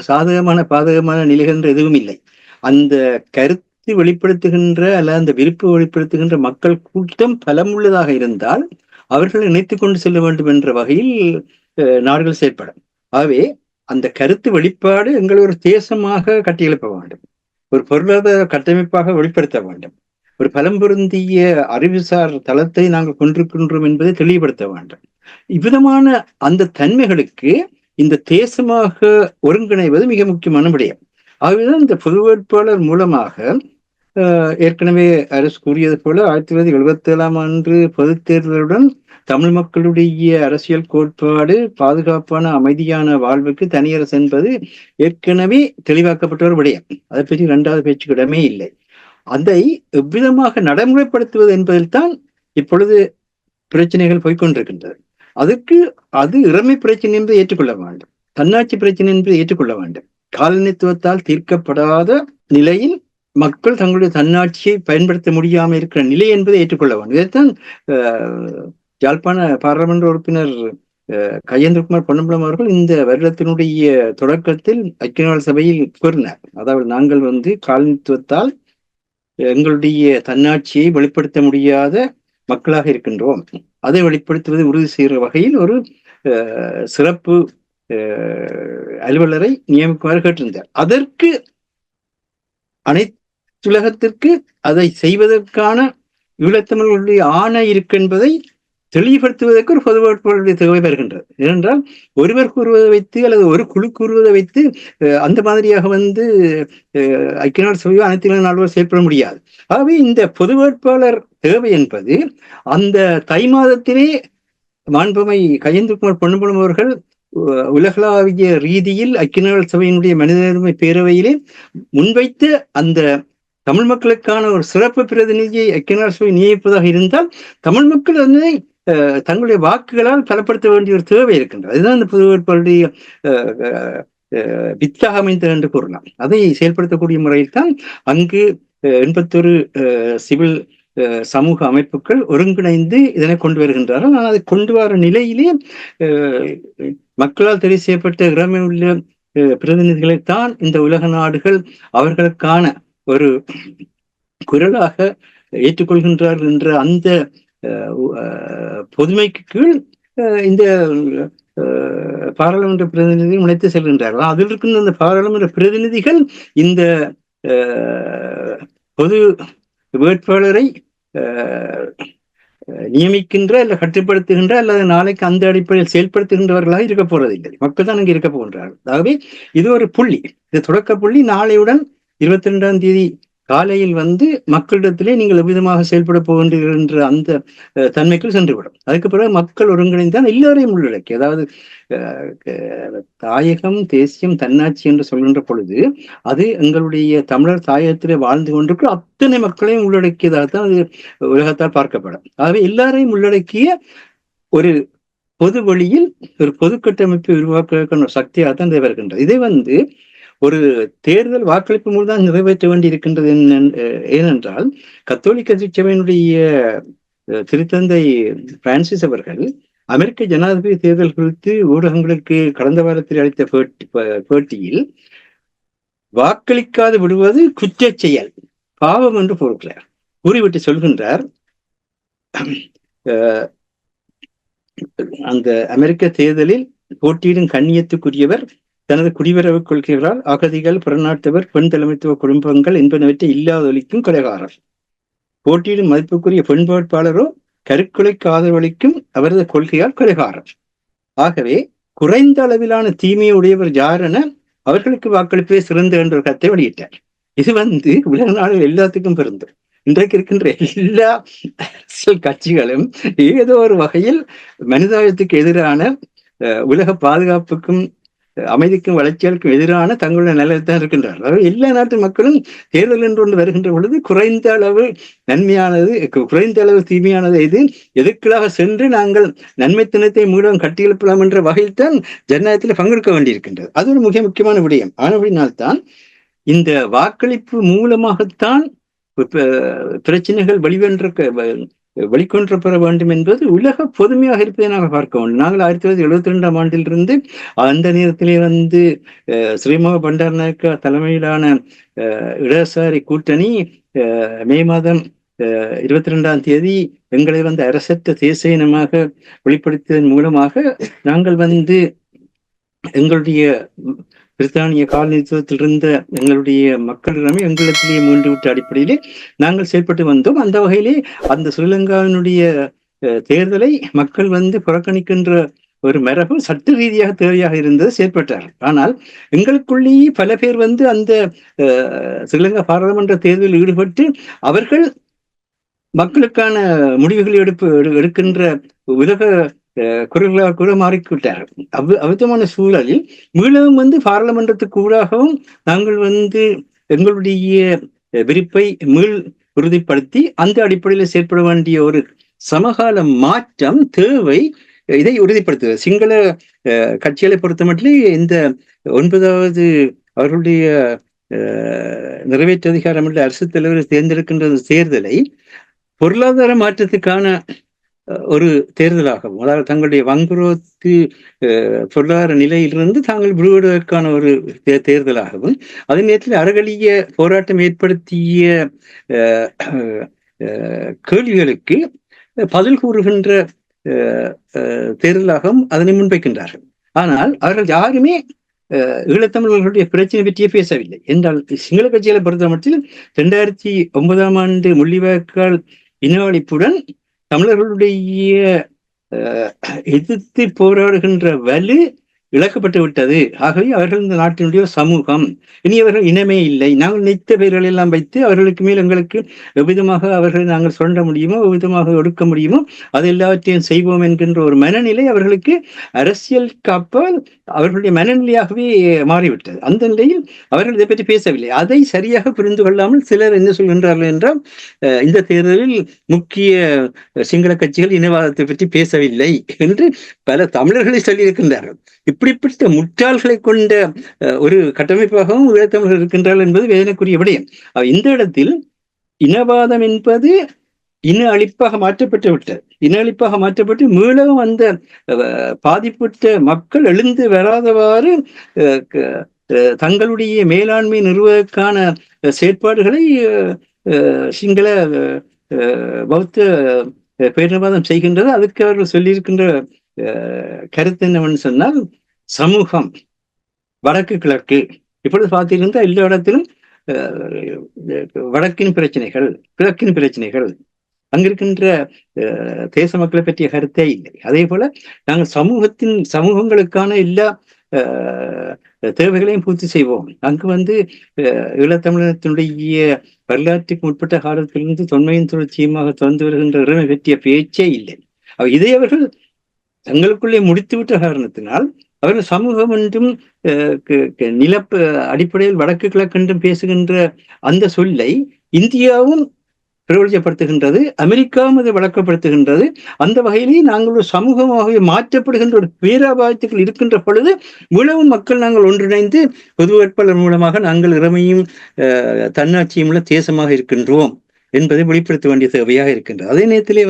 சாதகமான பாதகமான நிலைகள் எதுவும் இல்லை. அந்த கருத்து வெளிப்படுத்துகின்ற அல்ல அந்த விருப்பை வெளிப்படுத்துகின்ற மக்கள் கூட்டம் பலமுள்ளதாக இருந்தால் அவர்களை இணைத்துக் கொண்டு செல்ல வேண்டும் என்ற வகையில் நாடுகள் செயற்படும். ஆகவே அந்த கருத்து வெளிப்பாடு எங்கள் ஒரு தேசமாக கட்டியெழுப்ப வேண்டும், ஒரு பொருளாதார கட்டமைப்பாக வெளிப்படுத்த வேண்டும், ஒரு பலம் பொருந்திய அறிவுசார் தளத்தை நாங்கள் கொண்டிருக்கின்றோம் என்பதை தெளிவுபடுத்த வேண்டும். இவ்விதமான அந்த தன்மைகளுக்கு இந்த தேசமாக ஒருங்கிணைவது மிக முக்கியமான விடயம். ஆகவேதான் இந்த பொது வேட்பாளர் மூலமாக ஏற்கனவே அரசு கூறியது போல 1977 ஆண்டு பொதுத் தேர்தலுடன் தமிழ் மக்களுடைய அரசியல் கோட்பாடு பாதுகாப்பான அமைதியான வாழ்வுக்கு தனியரசு என்பது ஏற்கனவே தெளிவாக்கப்பட்ட ஒரு விடயம். அதை பற்றி இரண்டாவது பேச்சுக்கிடமே இல்லை. அதை எவ்விதமாக நடைமுறைப்படுத்துவது என்பதில் தான் இப்பொழுது பிரச்சனைகள் போய்கொண்டிருக்கின்றது. அது இறமை பிரச்சனை என்பதை ஏற்றுக்கொள்ள வேண்டும், தன்னாட்சி பிரச்சனை என்பதை ஏற்றுக்கொள்ள வேண்டும். காலனித்துவத்தால் தீர்க்கப்படாத நிலையில் மக்கள் தங்களுடைய தன்னாட்சியை பயன்படுத்த முடியாமல் இருக்கிற நிலை என்பதை ஏற்றுக்கொள்ள வேண்டும். இதைத்தான் யாழ்ப்பாண பாராளுமன்ற உறுப்பினர் கஜேந்திரகுமார் பொன்னம்பலம் அவர்கள் இந்த வருடத்தினுடைய தொடக்கத்தில் ஐக்கிய நாடு சபையில் கூறினார். அதாவது நாங்கள் காலனித்துவத்தால் எங்களுடைய தன்னாட்சியை வெளிப்படுத்த முடியாத மக்களாக இருக்கின்றோம், அதை வெளிப்படுத்துவதை உறுதி செய்கிற வகையில் ஒரு சிறப்பு அலுவலரை நியமிக்குமாறு கேட்டிருந்தார். அதற்கு அனைத்துலகத்திற்கு அதை செய்வதற்கான ஈழத்தமிழர்களுடைய ஆணை இருக்கு என்பதை தெளிவுபடுத்துவதற்கு ஒரு பொது வேட்பாளருடைய தேவை வருகின்றது. ஏனென்றால் ஒருவர் கூறுவதை வைத்து அல்லது ஒரு குழு கூறுவதை வைத்து அந்த மாதிரியாக ஐக்கிய நாடு சபையோ அனைத்து நாடுகளோ செயல்பட முடியாது. ஆகவே இந்த பொது வேட்பாளர் தேவை என்பது அந்த தை மாதத்திலே மாண்புமை கஜேந்திரகுமார் பொன்னம்பலம் அவர்கள் உலகளாவிய ரீதியில் ஐக்கிய நாடு சபையினுடைய மனித உரிமை பேரவையிலே முன்வைத்து அந்த தமிழ் மக்களுக்கான ஒரு சிறப்பு பிரதிநிதியை ஐக்கிய நாடு சபை நியமிப்பதாக இருந்தால் தமிழ் மக்கள் தங்களுடைய வாக்குகளால் பலப்படுத்த வேண்டிய ஒரு தேவை இருக்கின்றது. அதுதான் இந்த பொது வேட்பாளருடைய வித்தாக அமைந்தது என்று கூறலாம். அதை செயல்படுத்தக்கூடிய முறையில் தான் அங்கு 81 சிவில் சமூக அமைப்புகள் ஒருங்கிணைந்து இதனை கொண்டு வருகின்றார்கள். ஆனால் அதை கொண்டு வர நிலையிலே மக்களால் தெரிவு செய்யப்பட்ட இறமை உள்ள பிரதிநிதிகளைத்தான் இந்த உலக நாடுகள் அவர்களுக்கான ஒரு குரலாக ஏற்றுக்கொள்கின்றார்கள் என்ற அந்த பொதுமைக்கு கீழ் இந்த பாராளுமன்ற பிரதிநிதிகள் முனைத்து செல்கின்றார்கள். அதில் இருக்கின்ற அந்த பாராளுமன்ற பிரதிநிதிகள் இந்த பொது வேட்பாளரை நியமிக்கின்ற அல்ல கட்டுப்படுத்துகின்ற அல்லது நாளைக்கு அந்த அடிப்படையில் செயல்படுத்துகின்றவர்களாக இருக்க போறதில்லை. மக்கள் தான் அங்கே இருக்க போகின்றார்கள். ஆகவே இது ஒரு புள்ளி, இது தொடக்க புள்ளி. நாளையுடன் 22ஆம் தேதி காலையில் மக்களிடத்திலே நீங்கள் எவ்விதமாக செயல்பட போகின்றீர்கள் என்ற அந்த தன்மைக்குள் சென்றுவிடும். அதுக்கு பிறகு மக்கள் ஒருங்கிணைந்தான் எல்லோரையும் உள்ளடக்கி, அதாவது தாயகம், தேசியம், தன்னாட்சி என்று சொல்கின்ற பொழுது அது எங்களுடைய தமிழர் தாயகத்திலே வாழ்ந்து கொண்டிருக்கிற அத்தனை மக்களையும் உள்ளடக்கியதாகத்தான் அது உலகத்தால் பார்க்கப்படும். ஆகவே எல்லாரையும் உள்ளடக்கிய ஒரு பொது வழியில் ஒரு பொது கட்டமைப்பை உருவாக்குவதற்கான சக்தியாகத்தான் இதை வருகின்றது. இதை ஒரு தேர்தல் வாக்களிப்பு மூலம் தான் நிறைவேற்ற வேண்டி இருக்கின்றது. ஏனென்றால் கத்தோலிக்க திருச்சபையினுடைய திருத்தந்தை பிரான்சிஸ் அவர்கள் அமெரிக்க ஜனாதிபதி தேர்தல் குறித்து ஊடகங்களுக்கு கடந்த வாரத்தில் அளித்த பேட்டியில் வாக்களிக்காது விடுவது குற்ற செயல், பாவம் என்று கூறிவிட்டு சொல்கின்றார், அந்த அமெரிக்க தேர்தலில் போட்டியிடும் கண்ணியத்துக்குரியவர் தனது குடிவரவு கொள்கைகளால் அகதிகள், புறநாட்டவர், பெண் தலைமைத்துவ குடும்பங்கள் என்பனவற்றை இல்லாதொழிக்கும் கொலைகாரர். போட்டியிடும் மதிப்புக்குரிய பெண் வேட்பாளரோ கருக்கொலைக்கு ஆதரவளிக்கும் அவரது கொள்கையால் கொலைகாரர். ஆகவே குறைந்த அளவிலான தீமையை உடையவர் யார் என அவர்களுக்கு வாக்களிப்பே சிறந்த என்ற ஒரு கருத்தை வெளியிட்டார். இது உலக நாடுகள் எல்லாத்துக்கும் பொருந்தும். இன்றைக்கு இருக்கின்ற எல்லா அரசியல் கட்சிகளும் ஏதோ ஒரு வகையில் மனிதாயத்துக்கு எதிரான, உலக பாதுகாப்புக்கும் அமைதிக்கும் வளர்ச்சிகளுக்கும் எதிரான தங்களுடைய நிலையத்தான் இருக்கின்றார். அதாவது எல்லா நாட்டு மக்களும் தேர்தல் என்று ஒன்று வருகின்ற பொழுது குறைந்த அளவு நன்மையானது, குறைந்த அளவு தீமையானது இது, எதுக்களாக சென்று நாங்கள் நன்மைத்தனத்தை மூலம் கட்டியெழுப்பலாம் என்ற வகையில் தான் ஜனநாயகத்தில் பங்கெடுக்க வேண்டியிருக்கின்றது. அது ஒரு மிக முக்கியமான விடயம். ஆனபடினால்தான் இந்த வாக்களிப்பு மூலமாகத்தான் பிரச்சனைகள் வெளிக்கொணரப்பெற வேண்டும் என்பது உலக பொதுமையாக இருப்பதை நாங்கள் பார்க்க வேண்டும். நாங்கள் 1972 ஆண்டிலிருந்து அந்த நேரத்திலே ஸ்ரீமக பண்டாரநாயக்கா தலைமையிலான இடதுசாரி கூட்டணி மே மாதம் 22ஆம் தேதி எங்களை அரசற்ற தேசிய இனமாக வெளிப்படுத்தியதன் மூலமாக நாங்கள் எங்களுடைய பிரித்தானிய காலனித்துவத்தில் இருந்த எங்களுடைய மக்களிடமே எங்களிடத்திலேயே மூன்று விட்ட அடிப்படையிலே நாங்கள் செயல்பட்டு வந்தோம். அந்த வகையிலே அந்த ஸ்ரீலங்காவினுடைய தேர்தலை மக்கள் புறக்கணிக்கின்ற ஒரு மரபு சட்ட ரீதியாக தேவையாக இருந்தது, செயற்பட்டார். ஆனால் எங்களுக்குள்ளேயே பல பேர் அந்த ஸ்ரீலங்கா பாராளுமன்ற தேர்தலில் ஈடுபட்டு அவர்கள் மக்களுக்கான முடிவுகளை எடுக்கின்ற உலக குரல்களாக கூட மாறிவிட்டார்கள். அவ்விதமான சூழலில் மீளவும் பாராளுமன்றத்துக்கு ஊடாகவும் நாங்கள் எங்களுடைய விருப்பை உறுதிப்படுத்தி அந்த அடிப்படையில் செயற்பட வேண்டிய ஒரு சமகால மாற்றம் தேவை. இதை உறுதிப்படுத்துகிறது. சிங்கள கட்சிகளை பொறுத்த மட்டும் இந்த 9வது அவர்களுடைய நிறைவேற்று அதிகாரமுள்ள அரசு தலைவர் தேர்ந்தெடுக்கின்ற தேர்தலை பொருளாதார மாற்றத்துக்கான ஒரு தேர்தலாகவும், அதாவது தங்களுடைய வங்குரோத்து பொருளாதார நிலையிலிருந்து தாங்கள் விடுவதற்கான ஒரு தேர்தலாகவும், அதே நேரத்தில் அறகலிய போராட்டம் ஏற்படுத்திய கேள்விகளுக்கு பதில் கூறுகின்ற தேர்தலாகவும் அதனை முன்வைக்கின்றார்கள். ஆனால் அவர்கள் யாருமே ஈழத்தமிழர்களுடைய பிரச்சனை பற்றியே பேசவில்லை என்றால், சிங்கள கட்சிகளை பொறுத்த மட்டில் 2009ஆம் ஆண்டு முள்ளிவாய்க்கால் இனஅழிப்புடன் தமிழர்களுடைய எதிர்த்து போராடுகின்ற வலு இழக்கப்பட்டு விட்டது. ஆகவே அவர்கள் இந்த நாட்டினுடைய சமூகம், இனி அவர்கள் இனமே இல்லை, நாங்கள் நித்த பெயர்கள் எல்லாம் வைத்து அவர்களுக்கு மேல் எங்களுக்கு எவ்விதமாக அவர்களை நாங்கள் சொல்ல முடியுமோ, எவ்விதமாக ஒடுக்க முடியுமோ அது எல்லாவற்றையும் செய்வோம் என்கின்ற ஒரு மனநிலை அவர்களுக்கு அரசியல் காப்பால் அவர்களுடைய மனநிலையாகவே மாறிவிட்டது. அந்த நிலையில் அவர்கள் இதை பற்றி பேசவில்லை. அதை சரியாக புரிந்து கொள்ளாமல் சிலர் என்ன சொல்கின்றார்கள் என்றால், இந்த தேர்தலில் முக்கிய சிங்கள கட்சிகள் இனவாதத்தை பற்றி பேசவில்லை என்று பல தமிழர்களை சொல்லியிருக்கின்றார்கள். இப்படிப்பட்ட முட்டாள்களை கொண்ட ஒரு கட்டமைப்பாகவும் ஈழத்தமிழர்கள் இருக்கின்றார்கள் என்பது வேதனைக்குரிய விடயம். இந்த இடத்தில் இனவாதம் என்பது இன அழிப்பாக மாற்றப்பட்டு விட்டது. இன அழிப்பாக மாற்றப்பட்டு மீளவும் அந்த பாதிப்பட்ட மக்கள் எழுந்து வராதவாறு தங்களுடைய மேலாண்மை நிறுவதற்கான செயற்பாடுகளை சிங்கள பௌத்த பேரினவாதம் செய்கின்றது. அதுக்கு அவர்கள் சொல்லியிருக்கின்ற கருத்து என்னவென்று சொன்னால், சமூகம், வடக்கு கிழக்கு, இப்பொழுது பார்த்திருந்தா எல்லா இடத்திலும் வடக்கின் பிரச்சனைகள், கிழக்கின் பிரச்சனைகள், அங்கிருக்கின்ற தேச மக்களை பற்றிய கருத்தே இல்லை. அதே போல நாங்கள் சமூகங்களுக்கான எல்லா தேவைகளையும் பூர்த்தி செய்வோம். அங்கு ஈழத்தமிழகத்தினுடைய வரலாற்றுக்கு முற்பட்ட காலத்திலிருந்து தொன்மையின் தொடர்ச்சியுமாக தொடர்ந்து வருகின்ற உரிமை பற்றிய பேச்சே இல்லை. இதை அவர்கள் தங்களுக்குள்ளே முடித்துவிட்ட காரணத்தினால் அவர்கள் சமூகம் என்றும் நிலப்பு அடிப்படையில் வடக்கு கிழக்கென்றும் பேசுகின்ற அந்த சொல்லை இந்தியாவும் பிரபலப்படுத்துகின்றது, அமெரிக்காவும் அதை வழக்கப்படுத்துகின்றது. அந்த வகையிலேயே நாங்கள் ஒரு சமூகமாகவே மாற்றப்படுகின்ற ஒரு பேராபாயத்துக்கள் இருக்கின்ற பொழுது உலகம் மக்கள் நாங்கள் ஒன்றிணைந்து பொது வேட்பாளர் மூலமாக நாங்கள் இறமையும் தன்னாட்சியும் உள்ள தேசமாக இருக்கின்றோம் என்பதை வெளிப்படுத்த வேண்டிய தேவையாக இருக்கின்றது. அதே நேரத்திலே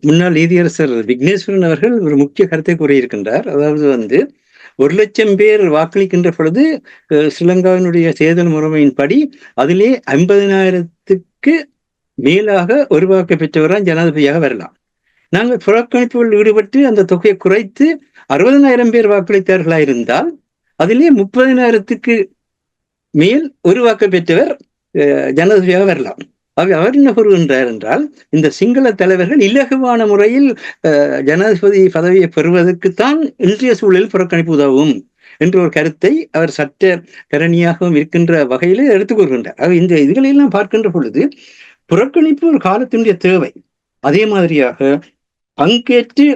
முன்னாள் நீதியரசர் விக்னேஸ்வரன் அவர்கள் ஒரு முக்கிய கருத்தை கூறியிருக்கின்றார். அதாவது 1,00,000 பேர் வாக்களிக்கின்ற பொழுது ஸ்ரீலங்காவினுடைய தேர்தல் முறைமையின்படி அதிலே 50,000க்கு மேலாக ஒரு வாக்கு பெற்றவரால் ஜனாதிபதியாக வரலாம். நாங்கள் புறக்கணிப்புகள் ஈடுபட்டு அந்த தொகையை குறைத்து 60,000 பேர் வாக்களித்தார்களா இருந்தால் அதிலே 30,000க்கு மேல் ஒரு வாக்கு பெற்றவர் ஜனாதிபதியாக வரலாம். அவர் என்ன கூறுகின்றார் என்றால், இந்த சிங்கள தலைவர்கள் இலகுவான முறையில் ஜனாதிபதி பதவியை பெறுவதற்குத்தான் இன்றைய சூழலில் புறக்கணிப்பு உதவும் என்ற ஒரு கருத்தை அவர் சட்ட கரணியாகவும் இருக்கின்ற வகையிலே எடுத்துக் கூறுகின்றார். இந்த இதுகளெல்லாம் பார்க்கின்ற பொழுது புறக்கணிப்பு ஒரு காலத்தினுடைய தேவை. அதே மாதிரியாக பங்கேற்று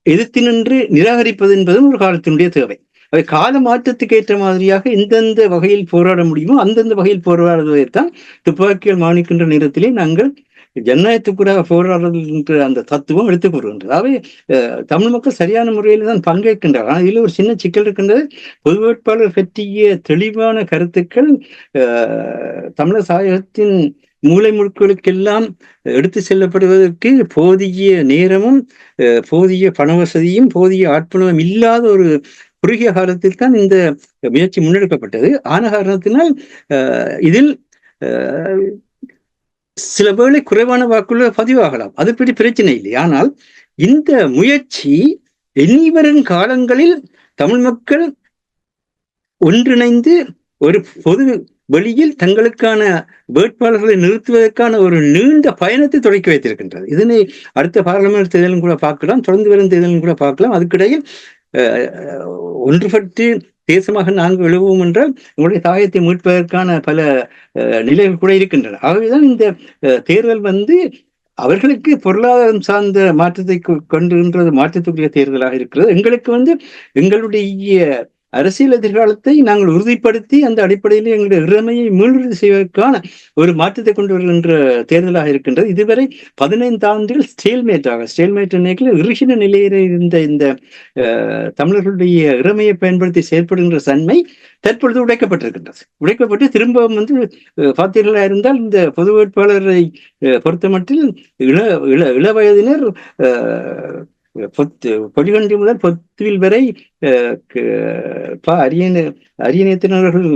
எதிர்த்து நின்று நிராகரிப்பது என்பதும் ஒரு காலத்தினுடைய தேவை. அவை கால மாற்றத்துக்கு ஏற்ற மாதிரியாக எந்தெந்த வகையில் போராட முடியுமோ அந்தந்த வகையில் போராடுவதைத்தான் துப்பாக்கிகள் மாணிக்கின்ற நேரத்திலே நாங்கள் ஜனநாயகத்துக்குறாக போராடுகின்ற அந்த தத்துவம் எடுத்துக் கூறுகின்றது. அவை தமிழ் மக்கள் சரியான முறையில் தான் பங்கேற்கின்றார். ஆனால் இதில் ஒரு சின்ன சிக்கல் இருக்கின்றது. பொது வேட்பாளர் பற்றிய தெளிவான கருத்துக்கள் தமிழர் தாயகத்தின் மூலை முழுக்களுக்கெல்லாம் எடுத்து செல்லப்படுவதற்கு போதிய நேரமும் போதிய பண வசதியும் போதிய ஆட்புணமும் இல்லாத ஒரு குறுகிய காலத்தில் தான் இந்த முயற்சி முன்னெடுக்கப்பட்டது. ஆன காரணத்தினால் இதில் சில வேளை குறைவான வாக்குள்ள பதிவாகலாம், அது பெரிய பிரச்சனை இல்லை. ஆனால் இந்த முயற்சி இனிவரும் காலங்களில் தமிழ் மக்கள் ஒன்றிணைந்து ஒரு பொது வெளியில் தங்களுக்கான வேட்பாளர்களை நிறுத்துவதற்கான ஒரு நீண்ட பயணத்தை தொடக்கி வைத்திருக்கின்றது. இதனை அடுத்த பாராளுமன்ற தேர்தலும் கூட பார்க்கலாம், தொடர்ந்து வரும் தேர்தலும் கூட பார்க்கலாம். அதுக்கிடையில் ஒன்றுபட்டு தேசமாக நாங்கள் எழுவோம் என்றால் உங்களுடைய தாயத்தை மீட்பதற்கான பல நிலைகள் கூட இருக்கின்றன. ஆகவேதான் இந்த தேர்தல் அவர்களுக்கு பொருளாதாரம் சார்ந்த மாற்றத்தை கொண்டுகின்றது, மாற்றத்துக்குரிய தேர்தலாக இருக்கிறது. எங்களுக்கு எங்களுடைய அரசியல் எதிர்காலத்தை நாங்கள் உறுதிப்படுத்தி அந்த அடிப்படையில் எங்களுடைய இறமையை மீளுறுதி செய்வதற்கான ஒரு மாற்றத்தை கொண்டு வருகின்ற தேர்தலாக இருக்கின்றது. இதுவரை 15 ஆண்டுகள் ஸ்டேல்மேட் இறுகின நிலையில் இருந்த இந்த தமிழர்களுடைய இறமையை பயன்படுத்தி செயற்படுகின்ற தன்மை தற்பொழுது உடைக்கப்பட்டு திரும்பவும் பார்த்தீர்களா இருந்தால் இந்த பொது வேட்பாளரை பொறுத்தமட்டில் இள வயதினர் பொலிகண்டி முதல் பொத்துவில் வரை அரியணையத்தினர்கள்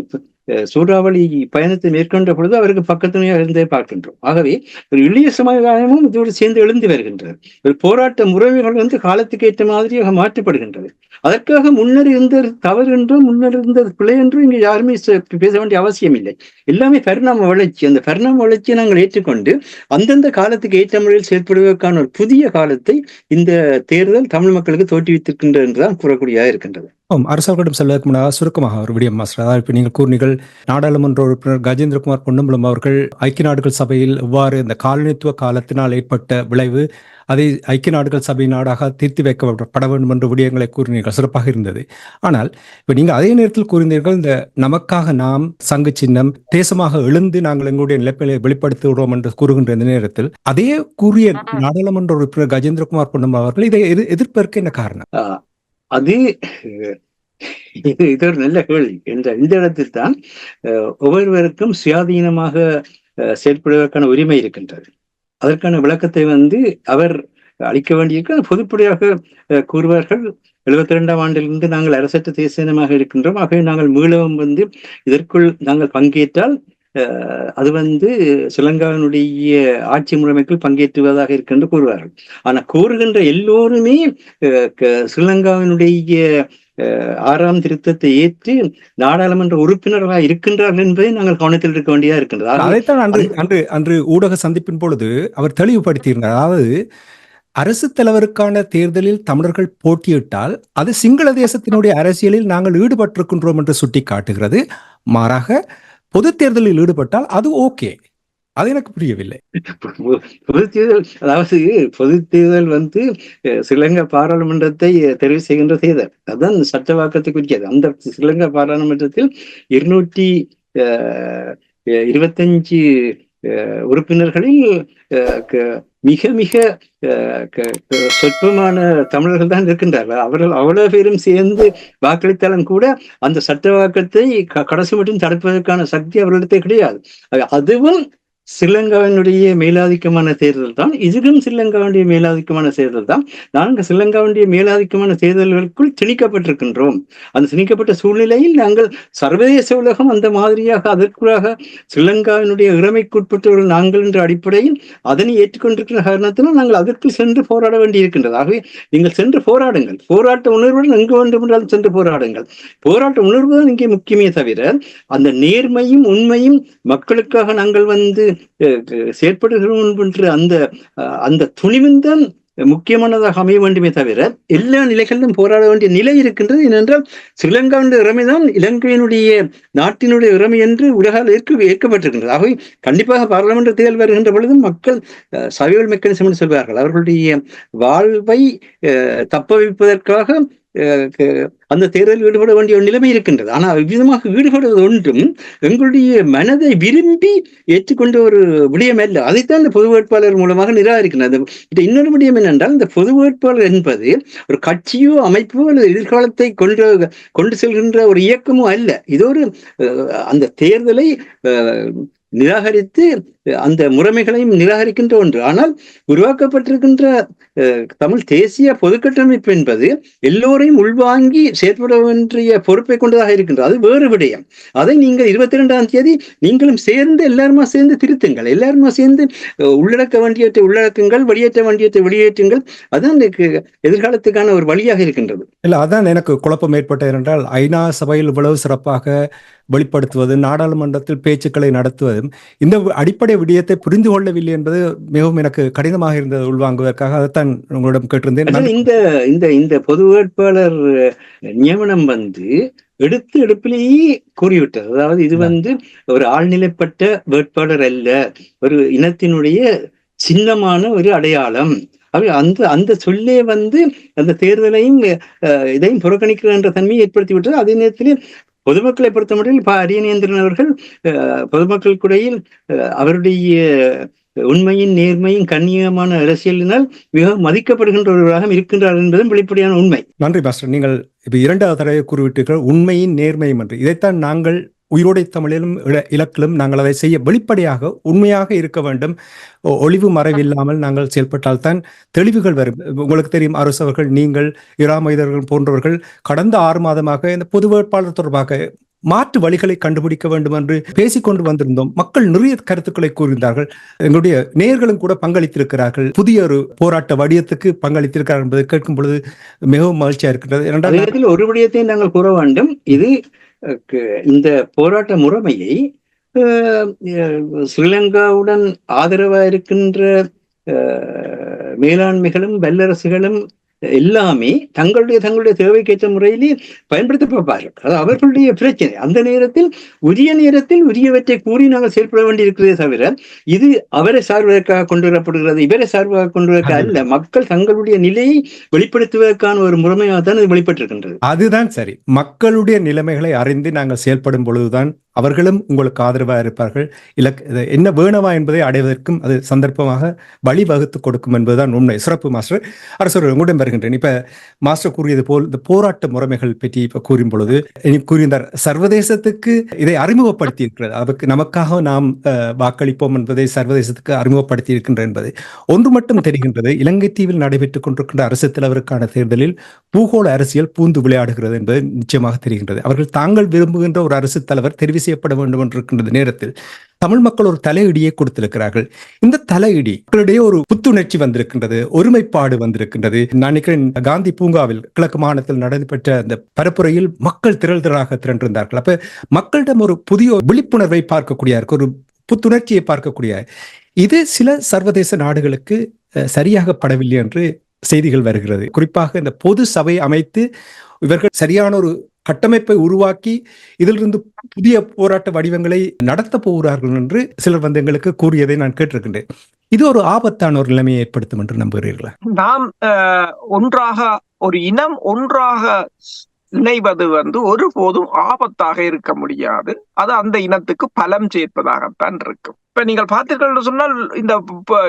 சூறாவளி பயணத்தை மேற்கொண்ட பொழுது அவருக்கு பக்கத்துணையாக இருந்தே பார்க்கின்றோம். ஆகவே ஒரு இளைய சமுதாயமும் இதோடு சேர்ந்து எழுந்து வருகின்றது. ஒரு போராட்ட முறைமைகள் காலத்துக்கு ஏற்ற மாதிரியாக மாற்றப்படுகின்றது. அதற்காக முன்னர் இருந்தது தவறு என்றும் முன்னர் இருந்தது பிழை என்றும் இங்கு யாருமே பேச வேண்டிய அவசியம் இல்லை. எல்லாமே பரிணாம வளர்ச்சி. அந்த பரிணாம வளர்ச்சியை நாங்கள் ஏற்றுக்கொண்டு அந்தந்த காலத்துக்கு ஏற்ற முறையில் செயற்படுவதற்கான ஒரு புதிய காலத்தை இந்த தேர்தல் தமிழ் மக்களுக்கு தோற்றுவித்திருக்கின்றது என்றுதான் கூறக்கூடியதாக இருக்கின்றது. அரசாங்கம் செல்வதற்கு முன்னாக சுருக்கமாக ஒரு விடயம் மாஸ்டர், அதாவது இப்ப நீங்கள் கூறினீர்கள் நாடாளுமன்ற உறுப்பினர் கஜேந்திரகுமார் பொன்னம்பலம் அவர்கள் ஐக்கிய நாடுகள் சபையில் எவ்வாறு இந்த காலனித்துவ காலத்தினால் ஏற்பட்ட விளைவு அதை ஐக்கிய நாடுகள் சபை நாடாக தீர்த்து வைக்கப்பட வேண்டும் என்ற விடயங்களை கூறினீர்கள், சிறப்பாக இருந்தது. ஆனால் இப்ப நீங்க அதே நேரத்தில் கூறினீர்கள் இந்த நமக்காக நாம் சங்கு சின்னம் தேசமாக எழுந்து நாங்கள் எங்களுடைய நிலைமையை வெளிப்படுத்துகிறோம் என்று கூறுகின்ற இந்த நேரத்தில் அதே கூறிய நாடாளுமன்ற உறுப்பினர் கஜேந்திரகுமார் பொன்னம்பலம் அவர்கள் இதை எதிர்ப்பதற்கு என்ன காரணம்? இது ஒரு நல்ல கேள்வி. இந்த இடத்தில் தான் ஒவ்வொருவருக்கும் சுயாதீனமாக செயல்படுவதற்கான உரிமை இருக்கின்றது. அதற்கான விளக்கத்தை அவர் அளிக்க வேண்டியிருக்க பொதுப்படையாக கூறுவார்கள். 72ஆம் ஆண்டிலிருந்து நாங்கள் அரசற்ற தேசியமாக இருக்கின்றோம். ஆகவே நாங்கள் மீளவும் இதற்குள் நாங்கள் பங்கேற்றால் அது ஸ்ரீலங்காவினுடைய ஆட்சி முறைமைக்குள் பங்கேற்றுவதாக இருக்கின்ற கூறுவார்கள். ஆனா கூறுகின்ற எல்லோருமே ஸ்ரீலங்காவினுடைய 6ஆம் திருத்தத்தை ஏற்று நாடாளுமன்ற உறுப்பினர்களாக இருக்கின்றார்கள் என்பதை நாங்கள் கவனத்தில் இருக்க வேண்டியதா இருக்கின்றது. அதைத்தான் அன்று ஊடக சந்திப்பின் பொழுது அவர் தெளிவுபடுத்தியிருந்தார். அதாவது அரசு தலைவருக்கான தேர்தலில் தமிழர்கள் போட்டியிட்டால் அது சிங்கள தேசத்தினுடைய அரசியலில் நாங்கள் ஈடுபட்டிருக்கின்றோம் என்று சுட்டி காட்டுகிறது. மாறாக பொது தேர்தலில் ஈடுபட்டால் அது ஓகே. அது எனக்கு புரியவில்லை. பொது தேர்தல், அதாவது பொது தேர்தல் ஸ்ரீலங்கா பாராளுமன்றத்தை தெரிவு செய்கின்ற தேர்தல், அதுதான் சட்டவாக்கத்தை குறிக்கிறது. அந்த ஸ்ரீலங்கா பாராளுமன்றத்தில் 225 உறுப்பினர்களில் மிக மிக சொற்பமான தமிழர்கள் தான் இருக்கின்றார்கள். அவர்கள் அவ்வளவு பேரும் சேர்ந்து வாக்களித்தாலும் கூட அந்த சட்டவாக்கத்தை கடைசி மட்டும் தடுப்பதற்கான சக்தி அவர்களிடத்தே கிடையாது. அதுவும் ஸ்ரீலங்காவினுடைய மேலாதிக்கமான தேர்தல் தான், இதுவும் ஸ்ரீலங்காவுடைய மேலாதிக்கமான தேர்தல் தான். நாங்கள் ஸ்ரீலங்காவுடைய மேலாதிக்கமான தேர்தல்களுக்குள் திணிக்கப்பட்டிருக்கின்றோம். அந்த திணிக்கப்பட்ட சூழ்நிலையில் நாங்கள் சர்வதேச உலகம் அந்த மாதிரியாக அதற்குள்ளாக ஸ்ரீலங்காவினுடைய இறைமைக்குட்பட்டவர்கள் நாங்கள் என்ற அடிப்படையில் அதனை ஏற்றுக்கொண்டிருக்கிற காரணத்தினால் நாங்கள் அதற்குள் சென்று போராட வேண்டியிருக்கின்றது. ஆகவே நீங்கள் சென்று போராடுங்கள், போராட்ட உணர்வுடன் எங்கு வேண்டுமென்றாலும் சென்று போராடுங்கள். போராட்ட உணர்வு தான் இங்கே முக்கியமே தவிர அந்த நேர்மையும் உண்மையும் மக்களுக்காக நாங்கள் செயற்படுகிறோம் என்ற அந்த துணிவுந்தான் முக்கியமானதாக அமைய வேண்டுமே தவிர எல்லா நிலைகளிலும் போராட வேண்டிய நிலை இருக்கின்றது. ஏனென்றால் ஸ்ரீலங்காவுடைய இறமைதான் இலங்கையினுடைய நாட்டினுடைய இறமை என்று உலகால் ஏற்கப்பட்டிருக்கின்றது. ஆகவே கண்டிப்பாக பாராளுமன்ற தேர்தல் வருகின்ற பொழுதும் மக்கள் சர்வைவல் மெக்கானிசம் என்று சொல்வார்கள். அவர்களுடைய வாழ்வை தப்ப வைப்பதற்காக அந்த தேர்தலில் ஈடுபட வேண்டிய ஒரு நிலைமை இருக்கின்றது. ஆனால் விதமாக ஈடுபடுவது ஒன்றும் எங்களுடைய மனதை விரும்பி ஏற்றுக்கொண்ட ஒரு விடயம் அல்ல. அதைத்தான் இந்த பொது வேட்பாளர் மூலமாக நிராகரிக்கின்றது. இன்னொரு விடயம் என்னென்றால், இந்த பொது வேட்பாளர் என்பது ஒரு கட்சியோ அமைப்போ அல்லது எதிர்காலத்தை கொண்டு செல்கின்ற ஒரு இயக்கமோ அல்ல. இது ஒரு அந்த தேர்தலை நிராகரித்து அந்த முறைமைகளையும் நிராகரிக்கின்ற ஒன்று. ஆனால் உருவாக்கப்பட்டிருக்கின்ற தமிழ் தேசிய பொதுக்கட்டமைப்பு என்பது எல்லோரையும் உள்வாங்கி செயற்பட வேண்டிய பொறுப்பை கொண்டதாக இருக்கின்றது. அது வேறு விடயம். அதை நீங்கள் 22ஆம் தேதி நீங்களும் சேர்ந்து எல்லாருமா சேர்ந்து திருத்துங்கள், எல்லாருமா சேர்ந்து உள்ளடக்க வேண்டியவற்றை உள்ளடக்குங்கள், வெளியேற்ற வேண்டியவற்றை வெளியேற்றுங்கள். அதுதான் எதிர்காலத்துக்கான ஒரு வழியாக இருக்கின்றது. இல்ல, அதான் எனக்கு குழப்பம் ஏற்பட்டது என்றால், ஐநா சபையில் இவ்வளவு சிறப்பாக வெளிப்படுத்துவது, நாடாளுமன்றத்தில் பேச்சுக்களை நடத்துவதும் இந்த அடிப்படை விடயத்தை புரிந்து கொள்ளவில்லை என்பது மிகவும் எனக்கு கடினமாக இருந்தது உள்வாங்குவதற்காக. அதைத்தான் உங்களிடம் கேட்டிருந்தேன். இந்த பொது வேட்பாளர் நியமனம் எடுப்பிலேயே கூறிவிட்டது. அதாவது இது ஒரு ஆழ்நிலைப்பட்ட வேட்பாளர் அல்ல, ஒரு இனத்தினுடைய சின்னமான ஒரு அடையாளம். அந்த சொல்லே அந்த தேர்தலையும் இதையும் புறக்கணிக்கிற என்ற தன்மையை ஏற்படுத்தி விட்டது. அதே நேரத்தில் பொதுமக்களை பொறுத்தமட்டில் அரியநேந்திரன் அவர்கள் பொதுமக்களுக்கிடையில் அவருடைய உண்மையின் நேர்மையும் கண்ணியமான அரசியலினால் மிக மதிக்கப்படுகின்றவர்களாக இருக்கின்றார் என்பதும் வெளிப்படையான உண்மை. நன்றி மாஸ்டர். நீங்கள் இப்ப 2வது தடவை கூறிவிட்டீர்கள் உண்மையின் நேர்மையும் என்று. இதைத்தான் நாங்கள் உயிரோடை தமிழிலும் இலக்கிலும் நாங்கள் அதை செய்ய வெளிப்படையாக உண்மையாக இருக்க வேண்டும். ஒளிவு மறைவில்லாமல் நாங்கள் செயல்பட்டால்தான் தெளிவுகள் வரும். உங்களுக்கு தெரியும், அரசு அவர்கள், நீங்கள், இராமயிதர்கள் போன்றவர்கள் கடந்த 6 மாதமாக இந்த பொது வேட்பாளர் தொடர்பாக மாற்று வழிகளை கண்டுபிடிக்க வேண்டும் என்று பேசிக்கொண்டு வந்திருந்தோம். மக்கள் நிறைய கருத்துக்களை கூறியிருந்தார்கள். எங்களுடைய நேயர்களும் கூட பங்களித்திருக்கிறார்கள். புதிய ஒரு போராட்ட வடிவத்துக்கு பங்களித்திருக்கிறார்கள் என்பதை கேட்கும் பொழுது மிகவும் மகிழ்ச்சியா இருக்கின்றது. ஒரு விடயத்தை நாங்கள் கூற வேண்டும். இந்த போராட்ட முறைமையை ஸ்ரீலங்காவுடன் ஆதரவாக இருக்கின்ற மேலாண்மைகளும் வல்லரசுகளும் எல்லாமே தங்களுடைய தேவைக்கேற்ற முறையிலே பயன்படுத்த பார்ப்பார்கள். அது அவர்களுடைய பிரச்சனை. அந்த நேரத்தில் உரியவற்றை கூறி நாங்கள் செயல்பட வேண்டியிருக்கிறதே தவிர இது அவரை சார்வதற்காக கொண்டு வரப்படுகிறது, இவரை சார்பாக கொண்டு வருவதற்காக அல்ல. மக்கள் தங்களுடைய நிலையை வெளிப்படுத்துவதற்கான ஒரு முறைமையாக தான் இது வெளிப்பட்டிருக்கின்றது. அதுதான் சரி. மக்களுடைய நிலைமைகளை அறிந்து நாங்கள் செயல்படும் பொழுதுதான் அவர்களும் உங்களுக்கு ஆதரவாக இருப்பார்கள். என்ன வேணவா என்பதை அடைவதற்கும் அது சந்தர்ப்பமாக வழிவகுத்து கொடுக்கும் என்பதுதான் உண்மை. சிறப்பு மாஸ்டர். அரசர், உங்களிடம் வருகின்றேன். இப்ப மாஸ்டர் கூறியது போல் இந்த போராட்ட முறைமைகள் பற்றி இப்ப கூறும் பொழுது கூறியிருந்தார், சர்வதேசத்துக்கு இதை அறிமுகப்படுத்தி இருக்கிறது. அதற்கு நமக்காக நாம் வாக்களிப்போம் என்பதை சர்வதேசத்துக்கு அறிமுகப்படுத்தி இருக்கின்ற என்பது ஒன்று மட்டும் தெரிகின்றது. இலங்கை தீவில் நடைபெற்றுக் கொண்டிருக்கின்ற அரசு தலைவருக்கான தேர்தலில் பூகோள அரசியல் பூந்து விளையாடுகிறது என்பது நிச்சயமாக தெரிகின்றது. அவர்கள் தாங்கள் விரும்புகின்ற ஒரு அரசு தலைவர் தெரிவு செய்யப்பட வேண்டும் என்றிருக்கின்ற நேரத்தில் தமிழ் மக்கள் ஒரு தலையிடியை கொடுத்திருக்கிறார்கள். இந்த தலையிடி மக்களிடையே ஒரு புத்துணர்ச்சி வந்திருக்கின்றது, ஒருமைப்பாடு வந்திருக்கின்றது. நான் நினைக்கிறேன், காந்தி பூங்காவில் கிழக்கு மாகாணத்தில் நடைபெற்ற அந்த பரப்புரையில் மக்கள் திரளாக திரண்டிருந்தார்கள். அப்ப மக்களிடம் ஒரு புதிய விழிப்புணர்வை பார்க்கக்கூடிய, ஒரு புத்துணர்ச்சியை பார்க்கக்கூடிய இது சில சர்வதேச நாடுகளுக்கு சரியாக படவில்லை என்று செய்திகள் வருகிறது. குறிப்பாக இந்த பொது சபை அமைத்து இவர்கள் சரியான ஒரு கட்டமைப்பை உருவாக்கி இதிலிருந்து புதிய போராட்ட வடிவங்களை நடத்த போகிறார்கள் என்று சிலர் எங்களுக்கு கூறியதை நான் கேட்டிருக்கின்றேன். இது ஒரு ஆபத்தான ஒரு நிலைமையை ஏற்படுத்தும் என்று நம்புகிறீர்களா? நாம் ஒரு இனம் ஒன்றாக இணைவது ஒருபோதும் ஆபத்தாக இருக்க முடியாது. அது அந்த இனத்துக்கு பலம் சேர்ப்பதாகத்தான் இருக்கும். இப்ப நீங்கள் பார்த்தீர்கள் சொன்னால்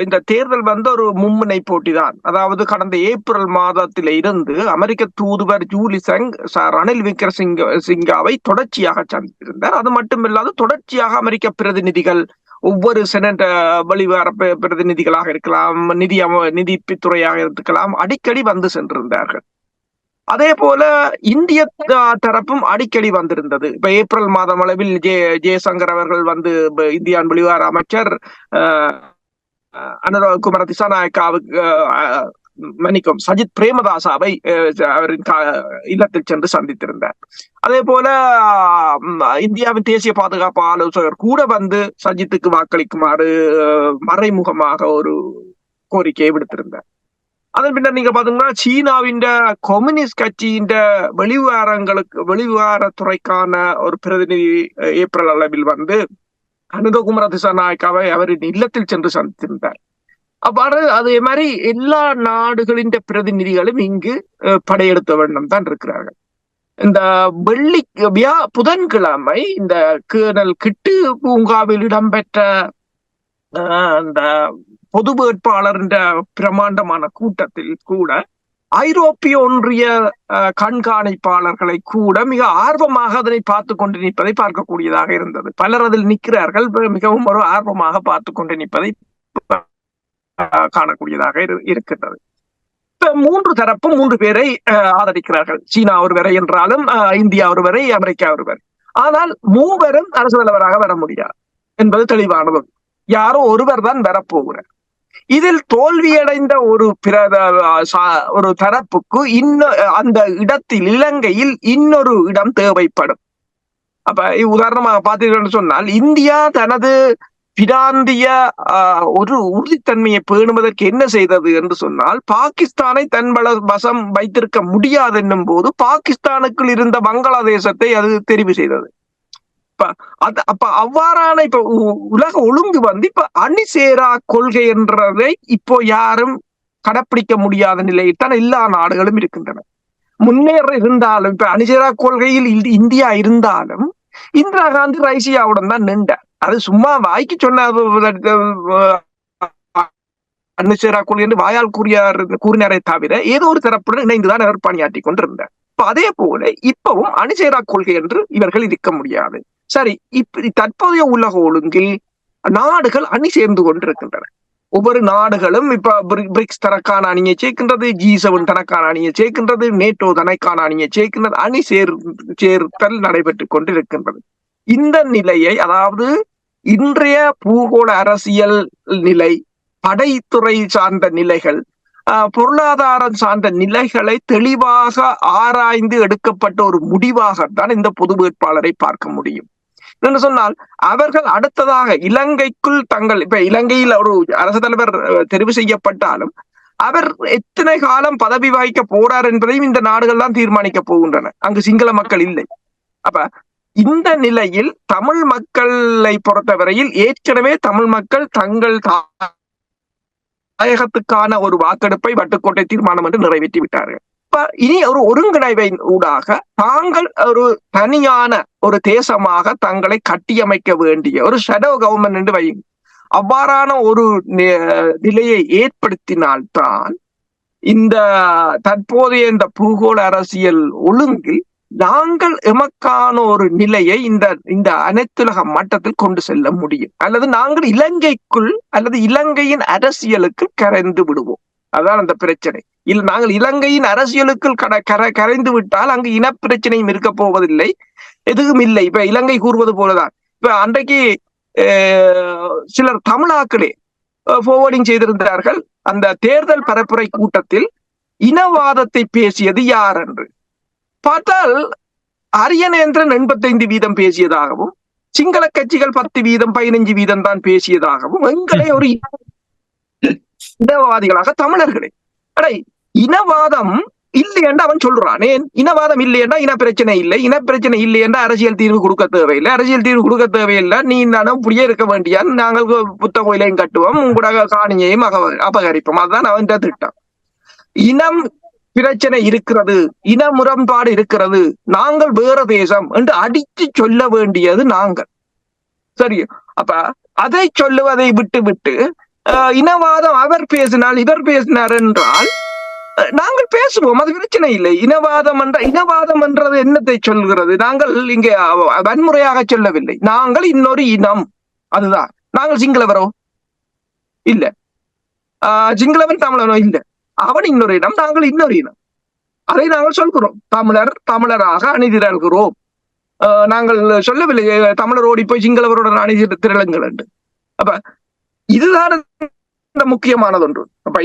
இந்த தேர்தல் ஒரு மும்முனை போட்டிதான். அதாவது கடந்த ஏப்ரல் மாதத்தில இருந்து அமெரிக்க தூதுவர் ஜூலி சங் ரணில் விக்ரமசிங்காவை தொடர்ச்சியாக சந்தித்திருந்தார். அது மட்டுமில்லாது தொடர்ச்சியாக அமெரிக்க பிரதிநிதிகள் ஒவ்வொரு செனட் வெளிவார பிரதிநிதிகளாக இருக்கலாம், நிதித்துறையாக இருக்கலாம், அடிக்கடி வந்து சென்றிருந்தார்கள். அதே போல இந்திய தரப்பும் அடிக்கடி வந்திருந்தது. இப்ப ஏப்ரல் மாதம் அளவில் ஜெயசங்கர் அவர்கள் வந்து இந்தியாவின் வெளிவார அமைச்சர் அனுராக் குமார திசாநாயக்காவுக்கு மன்னிக்கும் சஜித் பிரேமதாசாவை அவரின் இல்லத்தில் சென்று சந்தித்திருந்தார். அதே போல இந்தியாவின் தேசிய பாதுகாப்பு ஆலோசகர் கூட வந்து சஜித்துக்கு வாக்களிக்குமாறு மறைமுகமாக ஒரு கோரிக்கையை விடுத்திருந்தார். அதன் பின்னர் நீங்க பாத்தீங்கன்னா சீனாவின் கம்யூனிஸ்ட் கட்சியின் வெளிவாரத்துறைக்கான ஒரு பிரதிநிதி ஏப்ரல் அளவில் வந்து அனுராக் குமார திசாநாயக்காவை அவரின் இல்லத்தில் சென்று சந்தித்திருந்தார். அவ்வாறு அதே மாதிரி எல்லா நாடுகளின் பிரதிநிதிகளும் இங்கு படையெடுத்த வண்ணம் தான் இருக்கிறார்கள். இந்த புதன்கிழமை இந்த கேர்னல் கிட்டு பூங்காவில் இடம்பெற்ற இந்த பொது வேட்பாளர் பிரமாண்டமான கூட்டத்தில் கூட ஐரோப்பிய ஒன்றிய கண்காணிப்பாளர்களை கூட மிக ஆர்வமாக அதனை பார்த்து கொண்டு நிற்பதை பார்க்கக்கூடியதாக இருந்தது. பலர் அதில் நிற்கிறார்கள், மிகவும் ஒரு ஆர்வமாக பார்த்து கொண்டு நிற்பதை காணக்கூடியதாக இருக்கின்றது. இப்ப 3 தரப்பும் 3 பேரை ஆதரிக்கிறார்கள். சீனா ஒருவரை என்றாலும் இந்தியா ஒருவரை, அமெரிக்கா ஒருவர். ஆனால் மூவரும் அரசு தலைவராக வர முடியாது என்பது தெளிவானது. யாரோ ஒருவர் தான் வரப்போகிறார். இதில் தோல்வியடைந்த ஒரு தரப்புக்கு அந்த இடத்தில் இலங்கையில் இன்னொரு இடம் தேவைப்படும். அப்ப உதாரணமாக பார்த்தீர்கள் சொன்னால் இந்தியா தனது பிராந்திய ஒரு உறுதித்தன்மையை பேணுவதற்கு என்ன செய்தது என்று சொன்னால், பாகிஸ்தானை தன் வசம் வைத்திருக்க முடியாது என்னும் போது பாகிஸ்தானுக்குள் இருந்த வங்காளதேசத்தை அது தெரிவு செய்தது. அப்ப அவ்வாறான இப்ப உலக ஒழுங்கு வந்து இப்ப அணிசேரா கொள்கை என்றதை இப்போ யாரும் கடைப்பிடிக்க முடியாத நிலையில் தான் எல்லா நாடுகளும் இருக்கின்றன. முன்னேற இருந்தாலும் இப்ப அணிசேரா கொள்கையில் இந்தியா இருந்தாலும் இந்திரா காந்தி ரஷ்யாவுடன் தான் நின்றார். அது சும்மா வாய்க்கு சொன்ன அணிசேரா கொள்கை என்று வாயால் கூறினாரே தவிர ஏதோ ஒரு தரப்புடன் இணைந்துதான் அவர் பணியாற்றி கொண்டிருந்தார். அதே போல இப்பவும் அணிசேரா கொள்கை என்று இவர்கள் இருக்க முடியாது. சரி, இப்படி தற்போதைய உலக ஒழுங்கில் நாடுகள் அணி சேர்ந்து கொண்டிருக்கின்றன. ஒவ்வொரு நாடுகளும் இப்ப பிரிக்ஸ் தனக்கான அணியை சேர்க்கின்றது, G7 தனக்கான அணியை சேர்க்கின்றது, நேட்டோ தனக்கான அணியை சேர்க்கின்றது, அணி சேர்த்தல் நடைபெற்றுக் கொண்டிருக்கின்றது. இந்த நிலையை, அதாவது இன்றைய பூகோள அரசியல் நிலை, படைத்துறை சார்ந்த நிலைகள், பொருளாதாரம் சார்ந்த நிலைகளை தெளிவாக ஆராய்ந்து எடுக்கப்பட்ட ஒரு முடிவாகத்தான் இந்த பொது வேட்பாளரை பார்க்க முடியும். என்று சொன்னால் அவர்கள் அடுத்ததாக இலங்கைக்குள் இப்ப இலங்கையில் ஒரு அரசு தலைவர் தெரிவு செய்யப்பட்டாலும் அவர் எத்தனை காலம் பதவி வகிக்க போறார் என்பதையும் இந்த நாடுகள் தான் தீர்மானிக்க போகின்றன. அங்கு சிங்கள மக்கள் இல்லை. அப்ப இந்த நிலையில் தமிழ் மக்களை பொறுத்தவரையில் ஏற்கனவே தமிழ் மக்கள் தங்கள் தாயகத்துக்கான ஒரு வாக்கெடுப்பை வட்டுக்கோட்டை தீர்மானம் என்று நிறைவேற்றி விட்டார்கள். இனி ஒரு ஒருங்கிணைவின் ஊடாக தாங்கள் ஒரு தனியான ஒரு தேசமாக தங்களை கட்டியமைக்க வேண்டிய ஒரு ஷடோ கவர்மெண்ட் என்று வையும். அவ்வாறான ஒரு நிலையை ஏற்படுத்தினால்தான் இந்த தற்போதைய இந்த பூகோள அரசியல் ஒழுங்கில் நாங்கள் எமக்கான ஒரு நிலையை இந்த அனைத்துலக மட்டத்தில் கொண்டு செல்ல முடியும். அல்லது நாங்கள் இலங்கைக்குள் அல்லது இலங்கையின் அரசியலுக்கு கரைந்து விடுவோம். அதான் அந்த பிரச்சனை. நாங்கள் இலங்கையின் அரசியலுக்குள் கரைந்து விட்டால் அங்கு இனப்பிரச்சனையும் இருக்க போவதில்லை, எதுவும் இல்லை. இப்ப இலங்கை கூறுவது போலதான். இப்ப அன்றைக்கு சிலர் தமிழாக்களே ஃபார்வர்டிங் செய்திருந்தார்கள் அந்த தேர்தல் பரப்புரை கூட்டத்தில் இனவாதத்தை பேசியது யார் என்று பார்த்தால் அரியநேந்திரன் 85% பேசியதாகவும், சிங்கள கட்சிகள் 10%, 15% தான் பேசியதாகவும், எங்களை ஒரு இனவாதிகளாக தமிழர்களே. அடை, இனவாதம் இல்லை என்று அவன் சொல்றான். ஏன் இனவாதம் இல்லை என்றா இனப்பிரச்சனை இல்லை, இனப்பிரச்சனை இல்லை என்றா அரசியல் தீர்வு கொடுக்க தேவையில்லை, அரசியல் தீர்வு கொடுக்க தேவையில்லை, நீ நானும் புரிய இருக்க வேண்டிய நாங்கள் புத்த கோயிலையும் கட்டுவோம், உங்களோட காணியையும் அபகரிப்போம். அதுதான் அவன் திட்டம். இனம் பிரச்சனை இருக்கிறது, இன முரண்பாடு இருக்கிறது, நாங்கள் வேற தேசம் என்று அடித்து சொல்ல வேண்டியது நாங்கள். சரி, அப்ப அதை சொல்லுவதை விட்டு இனவாதம் அவர் பேசினால் இவர் பேசினார் என்றால் நாங்கள் பேசுவோம், அது பிரச்சனை இல்லை. இனவாதம் என்றது என்னத்தை சொல்கிறது? நாங்கள் இங்கே வன்முறையாக சொல்லவில்லை, நாங்கள் இன்னொரு இனம், அதுதான் நாங்கள் சிங்களவரோ இல்ல, சிங்களவன் தமிழனோ இல்ல, அவன் இன்னொரு இனம், நாங்கள் இன்னொரு இனம். அதை நாங்கள் சொல்கிறோம். தமிழராக அணிதிரள்கிறோம். நாங்கள் சொல்லவில்லை தமிழர் ஓடி போய் சிங்களவருடன் அணிதிர திரளுங்கள் என்று. அப்ப இதுதான் முக்கியமானது ஒன்று. அப்ப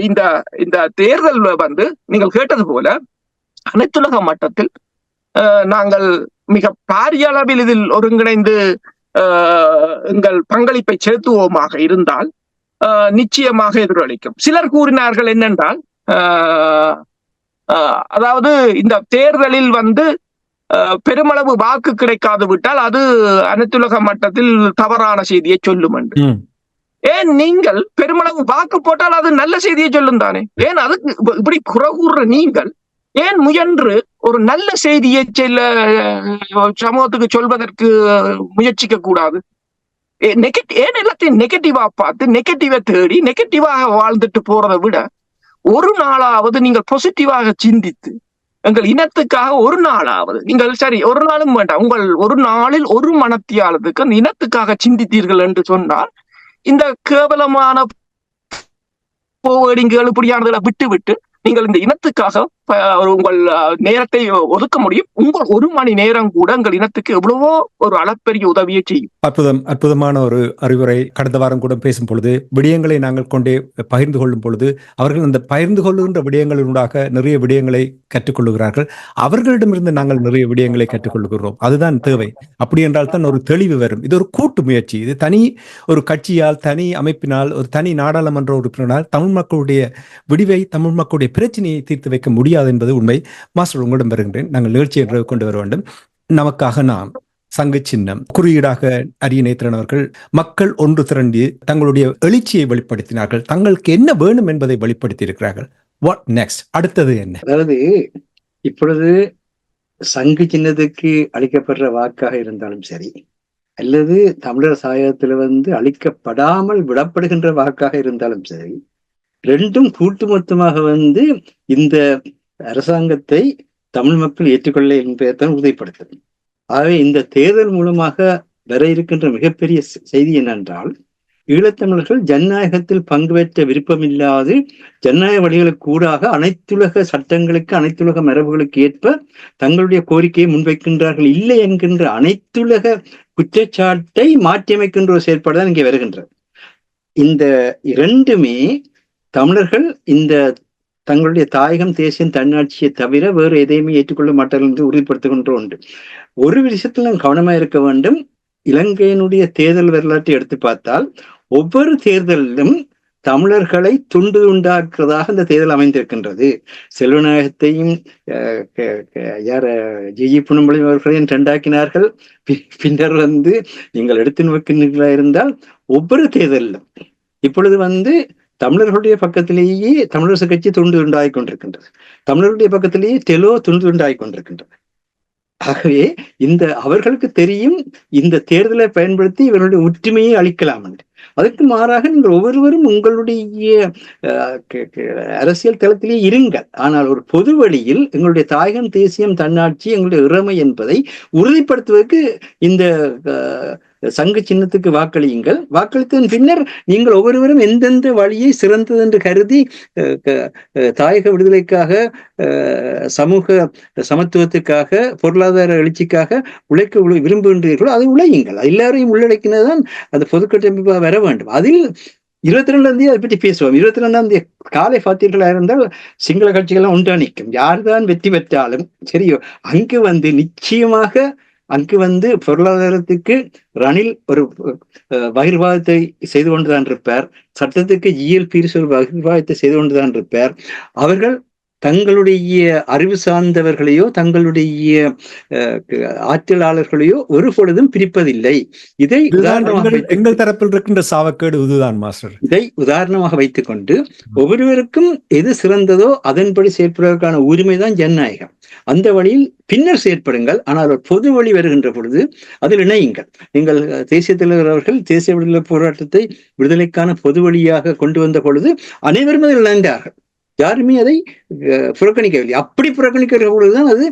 இந்த தேர்தல் நீங்கள் கேட்டது போல அனைத்துலக மட்டத்தில் நாங்கள் மிக பாரிய அளவில் இதில் ஒருங்கிணைந்து எங்கள் பங்களிப்பை செலுத்துவோமாக இருந்தால் நிச்சயமாக எதிரொலிக்கும். சிலர் கூறினார்கள் என்னென்றால், அதாவது இந்த தேர்தலில் பெருமளவு வாக்கு கிடைக்காது விட்டால் அது அனைத்துலக மட்டத்தில் தவறான செய்தியை சொல்லும் என்று. ஏன் நீங்கள் பெருமளவு வாக்கு போட்டால் அது நல்ல செய்தியை சொல்லும் தானே? ஏன் அதுக்கு இப்படி குறை கூறுற நீங்கள் ஏன் முயன்று ஒரு நல்ல செய்தியை சமூகத்துக்கு சொல்வதற்கு முயற்சிக்க கூடாது? ஏன் எல்லாத்தையும் நெகட்டிவா பார்த்து நெகட்டிவா தேடி நெகட்டிவாக வாழ்ந்துட்டு போறதை விட ஒரு நாளாவது நீங்கள் பாசிட்டிவாக சிந்தித்து எங்கள் இனத்துக்காக ஒரு நாளாவது நீங்கள், சரி ஒரு நாளும் வேண்டாம், உங்கள் ஒரு நாளில் ஒரு மனத்தியாளத்துக்கு அந்த இனத்துக்காக சிந்தித்தீர்கள் என்று சொன்னால் இந்த கேவலமான போவேடிங்கள் இப்படியானதுல விட்டு நீங்கள் இந்த இனத்துக்காக உங்கள் நேரத்தை ஒதுக்க முடியும். உங்கள் ஒரு மணி நேரம் கூட எங்கள் இனத்துக்கு எவ்வளவோ ஒரு அளப்பெரிய உதவியை செய்யும். அற்புதமான ஒரு அறிவுரை. கடந்த வாரம் கூட பேசும் பொழுது விடயங்களை நாங்கள் கொண்டே பகிர்ந்து கொள்ளும் பொழுது அவர்கள் அந்த பகிர்ந்து கொள்ளுகின்ற விடயங்களினூடாக நிறைய விடயங்களை கற்றுக்கொள்ளுகிறார்கள். அவர்களிடமிருந்து நாங்கள் நிறைய விடயங்களை கற்றுக்கொள்ளுகிறோம். அதுதான் தேவை. அப்படி என்றால் தான் ஒரு தெளிவு வரும். இது ஒரு கூட்டு முயற்சி. இது தனி ஒரு கட்சியால், தனி அமைப்பினால், ஒரு தனி நாடாளுமன்ற உறுப்பினரால் தமிழ் மக்களுடைய விடிவை, தமிழ் மக்களுடைய பிரச்சனையை தீர்த்து வைக்க முடியாது என்பது உண்மை. மாஸ்டர், உங்களிடம் வருகின்றேன். நாங்கள் நிகழ்ச்சியை கொண்டு வர வேண்டும். நமக்காக நாம் சங்கு சின்னம் குறியீடாக அரிய நேத்திரன் அவர்கள் மக்கள் ஒன்று திரண்டு தங்களுடைய எழுச்சியை வெளிப்படுத்தினார்கள். தங்களுக்கு என்ன வேணும் என்பதை வெளிப்படுத்தி இருக்கிறார்கள். What next? அடுத்தது என்ன? அதாவது இப்பொழுது சங்கு சின்னத்துக்கு அளிக்கப்படுற வாக்காக இருந்தாலும் சரி, அல்லது தமிழர் சாயத்துல அளிக்கப்படாமல் விடப்படுகின்ற வாக்காக இருந்தாலும் சரி, ரெண்டும் கூட்டு மொத்தமாக இந்த அரசாங்கத்தை தமிழ் மக்கள் ஏற்றுக்கொள்ள என்பதைத்தான் உறுதிப்படுத்தும். ஆகவே இந்த தேர்தல் மூலமாக வர இருக்கின்ற மிகப்பெரிய செய்தி என்னென்றால், ஈழத்தமிழர்கள் ஜனநாயகத்தில் பங்கு பெற்ற விருப்பமில்லாது ஜனநாயக வழிகளுக்கு கூடாக அனைத்துலக சட்டங்களுக்கு, அனைத்துலக மரபுகளுக்கு ஏற்ப தங்களுடைய கோரிக்கையை முன்வைக்கின்றார்கள் இல்லை என்கின்ற அனைத்துலக குற்றச்சாட்டை மாற்றியமைக்கின்ற ஒரு செயற்பாடு தான் இங்கே வருகின்றது. இந்த இரண்டுமே தமிழர்கள் இந்த தங்களுடைய தாயகம், தேசியம், தன்னாட்சியை தவிர வேறு எதையுமே ஏற்றுக்கொள்ள மாட்டார்கள் என்று உறுதிப்படுத்துகின்ற ஒன்று. ஒரு விஷயத்தில் நாம் கவனமாக இருக்க வேண்டும். இலங்கையினுடைய தேர்தல் வரலாற்றை எடுத்து பார்த்தால் ஒவ்வொரு தேர்தலிலும் தமிழர்களை துண்டு உண்டாக்குறதாக இந்த தேர்தல் அமைந்திருக்கின்றது. செல்வநாயகத்தையும் ஜி புனம்பளி அவர்களையும் ரெண்டாக்கினார்கள். பின்னர் நீங்கள் எடுத்து நோக்கினீர்களா இருந்தால் ஒவ்வொரு தேர்தலிலும் இப்பொழுது தமிழர்களுடைய பக்கத்திலேயே தமிழரசு கட்சி துண்டு துண்டாகிக் கொண்டிருக்கின்றது. தமிழர்களுடைய பக்கத்திலேயே டெலோ துண்டு துண்டாகிக் கொண்டிருக்கின்றது. ஆகவே அவர்களுக்கு தெரியும் இந்த தேர்தலை பயன்படுத்தி இவர்களுடைய ஒற்றுமையை அளிக்கலாம் என்று. அதற்கு மாறாக நீங்கள் ஒவ்வொருவரும் உங்களுடைய அரசியல் தளத்திலே இருங்கள். ஆனால் ஒரு பொது வழியில் எங்களுடைய தாயகம், தேசியம், தன்னாட்சி, எங்களுடைய இறைமை என்பதை உறுதிப்படுத்துவதற்கு இந்த சங்கு சின்னத்துக்கு வாக்களியுங்கள். வாக்களித்ததன் பின்னர் நீங்கள் ஒவ்வொருவரும் எந்தெந்த வழியை சிறந்தது என்று கருதி தாயக விடுதலைக்காக, சமூக சமத்துவத்துக்காக, பொருளாதார எழுச்சிக்காக உழைக்க விரும்புகின்றீர்களோ அதை உழையுங்கள். எல்லாரையும் உள்ளடக்கினதான் அந்த பொதுக்கட்டமைப்பாக வர வேண்டும். அதில் 22 அதை பற்றி பேசுவோம். 22 காலை பார்த்தீர்களா இருந்தால் சிங்கள கட்சிகள்லாம் ஒன்றாணிக்கும். யார்தான் வெற்றி பெற்றாலும் சரியோ, அங்கு நிச்சயமாக பொருளாதாரத்துக்கு ரணில் ஒரு பகிர்வாதத்தை செய்து கொண்டுதான் இருப்பார். சட்டத்துக்கு GLPs ஒரு பகிர்வாதத்தை செய்து கொண்டுதான் இருப்பார். அவர்கள் தங்களுடைய அறிவு சார்ந்தவர்களையோ தங்களுடைய ஆற்றலாளர்களையோ ஒரு பொழுதும் பிரிப்பதில்லை. இதை எங்கள் தரப்பில் இருக்கின்ற சாவக்கேடு இதுதான் மாஸ்டர். இதை உதாரணமாக வைத்துக் கொண்டு ஒவ்வொருவருக்கும் எது சிறந்ததோ அதன்படி செயற்படுவதற்கான உரிமைதான் ஜனநாயகம். அந்த வழியில் பின்னர் செயற்படுங்கள். ஆனால் ஒரு பொது வழி வருகின்ற பொழுது அதில் இணையுங்கள். நீங்கள் தேசிய தலைவர் அவர்கள் தேசிய விடுதலை போராட்டத்தை விடுதலைக்கான பொது வழியாக கொண்டு வந்த பொழுது அனைவரும் அதில் இணைந்தார்கள். யாருமே அதை புறக்கணிக்கவில்லை. அப்படி புறக்கணிக்கிற பொழுதுதான் அது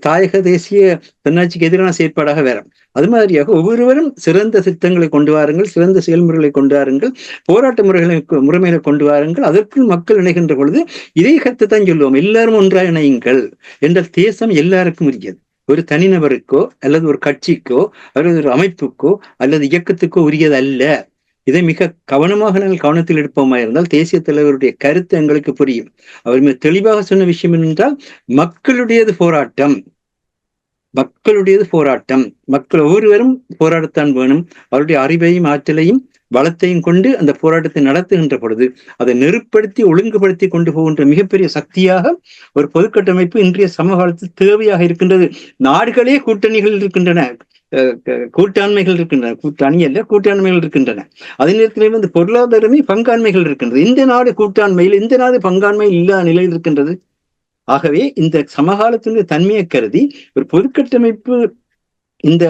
தாயக தேசிய தன்னாட்சிக்கு எதிரான செயற்பாடாக வரும். அது மாதிரியாக ஒவ்வொருவரும் சிறந்த திட்டங்களை கொண்டு வாருங்கள், சிறந்த செயல்முறைகளை கொண்டு வாருங்கள், போராட்ட முறைமைகளை கொண்டு வாருங்கள். அதற்குள் மக்கள் இணைகின்ற பொழுது இதே கருத்துத்தான் சொல்லுவோம், எல்லாரும் ஒன்றாக இணையுங்கள் என்ற தேசம் எல்லாருக்கும் உரியது. ஒரு தனிநபருக்கோ அல்லது ஒரு கட்சிக்கோ அல்லது ஒரு அமைப்புக்கோ அல்லது இயக்கத்துக்கோ உரியது அல்ல. இதை மிக கவனமாக நாங்கள் கவனத்தில் எடுப்போமா இருந்தால் தேசிய தலைவருடைய கருத்து எங்களுக்கு புரியும். அவர் மிக தெளிவாக சொன்ன விஷயம் என்னென்றால், மக்களுடையது போராட்டம், மக்களுடையது போராட்டம், மக்கள் ஒவ்வொருவரும் போராடத்தான் வேணும். அவருடைய அறிவையும் ஆற்றலையும் வளத்தையும் கொண்டு அந்த போராட்டத்தை நடத்துகின்ற பொழுது அதை நெருப்படுத்தி ஒழுங்குபடுத்தி கொண்டு போகின்ற மிகப்பெரிய சக்தியாக ஒரு பொதுக்கட்டமைப்பு இன்றைய சமகாலத்தில் தேவையாக இருக்கின்றது. நாடுகளே கூட்டணிகள் இருக்கின்றன, கூட்டாண்மைகள் இருக்கின்றன, கூட்டணி அல்ல கூட்டாண்மைகள் இருக்கின்றன. அதே நேரத்திலே வந்து பொருளாதாரமே பங்காண்மைகள் இருக்கின்றது. இந்த நாடு கூட்டாண்மையில், இந்த நாடு பங்காண்மை இல்லாத நிலையில் இருக்கின்றது. ஆகவே இந்த சமகாலத்தினுடைய தன்மையை கருதி ஒரு பொதுக்கட்டமைப்பு இந்த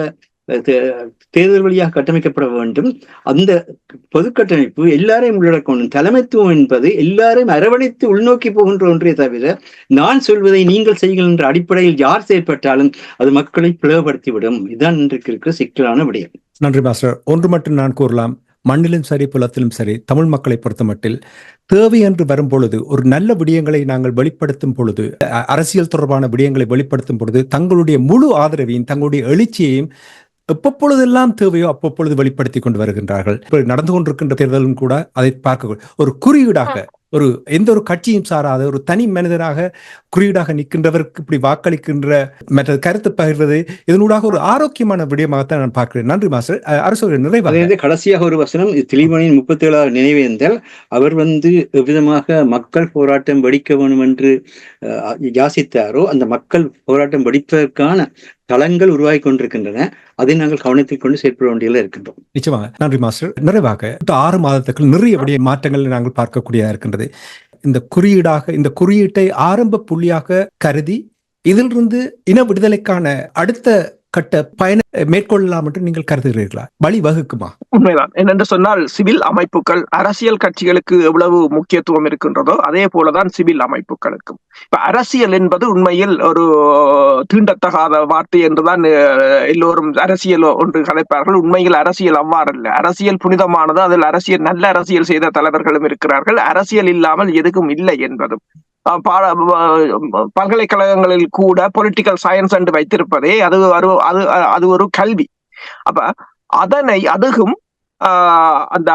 தேர்தல் வழியாக கட்டமைக்கப்பட வேண்டும். அந்த பொதுக்கட்டமைப்பு எல்லாரையும் உள்ளடக்கணும். தலைமைத்துவம் என்பது எல்லாரையும் அரவணைத்து உள்நோக்கி போகின்ற ஒன்றே தவிர நான் சொல்வதை நீங்கள் செய்யுங்கள் என்ற அடிப்படையில் யார் செயற்பட்டாலும் அது மக்களை பிளவுபடுத்திவிடும். இதுதான் இன்றைக்கு இருக்கிற சிக்கலான விடயம். நன்றி மாஸ்டர். ஒன்று மட்டும் நான் கூறலாம், மண்ணிலும் சரி புலத்திலும் சரி தமிழ் மக்களை பொறுத்த மட்டில் தேவை என்று வரும் பொழுது, ஒரு நல்ல விடயங்களை நாங்கள் வெளிப்படுத்தும் பொழுது, அரசியல் தொடர்பான விடயங்களை வெளிப்படுத்தும் பொழுது தங்களுடைய முழு ஆதரவையும் தங்களுடைய எழுச்சியையும் எப்பப்பொழுதெல்லாம் தேவையோ அப்பப்பொழுது வெளிப்படுத்தி கொண்டு வருகின்றார்கள். இப்போ நடந்து கொண்டிருக்கின்ற தேர்தலும் கூட அதை பார்க்க ஒரு குறியீடாக, ஒரு எந்த ஒரு கட்சியும் சாராத ஒரு தனி மனிதனாக குறியீடாக நிற்கின்றவருக்கு இப்படி வாக்களிக்கின்ற மற்ற கருத்து பகிர்வது இதனூடாக ஒரு ஆரோக்கியமான விடயமாகத்தான் நான் பார்க்கிறேன். நன்றி மாஸ்டர். அரசு நிறைவாக கடைசியாக ஒரு வசனம், திலீபனின் 37வது நினைவேந்தல். அவர் வந்து எவ்விதமாக மக்கள் போராட்டம் வெடிக்க வேண்டும் என்று யாசித்தாரோ அந்த மக்கள் போராட்டம் வெடிப்பதற்கான தளங்கள் உருவாகி கொண்டிருக்கின்றன. அதை நாங்கள் கவனத்தில் கொண்டு செயற்பட வேண்டியதில் இருக்கின்றோம். நிச்சயமாக. நன்றி மாஸ்டர். நிறைவாக 6 மாதத்துக்குள் நிறைய மாற்றங்களை நாங்கள் பார்க்கக்கூடியதாக இருக்கின்றது. இந்த குறியீடாக, இந்த குறியீட்டை ஆரம்ப புள்ளியாக கருதி இதிலிருந்து இன விடுதலைக்கான அடுத்த கட்ட பயணம் மேற்கொள்ளலாம் என்று நீங்கள் கருதுகிறீர்களா? வழி வகுக்குமா? உண்மைதான். என்னென்று சொன்னால், சிவில் அமைப்புகள் அரசியல் கட்சிகளுக்கு எவ்வளவு முக்கியத்துவம் இருக்கின்றதோ அதே போலதான் சிவில் அமைப்புகளுக்கும். இப்ப அரசியல் என்பது உண்மையில் ஒரு தீண்டத்தகாத வார்த்தை என்றுதான் எல்லோரும் அரசியல் ஒன்று கலைப்பார்கள். உண்மையில் அரசியல் அவ்வாறல்ல. அரசியல் புனிதமானது. அதில் அரசியல், நல்ல அரசியல் செய்த தலைவர்களும் இருக்கிறார்கள். அரசியல் இல்லாமல் எதுவும் இல்லை என்பதும். பல்கலைக்கழகங்களில் கூட பொலிட்டிக்கல் சயின்ஸ் என்று வைத்திருப்பதே அது ஒரு கல்வி. அப்ப அதனை அதுகும் அந்த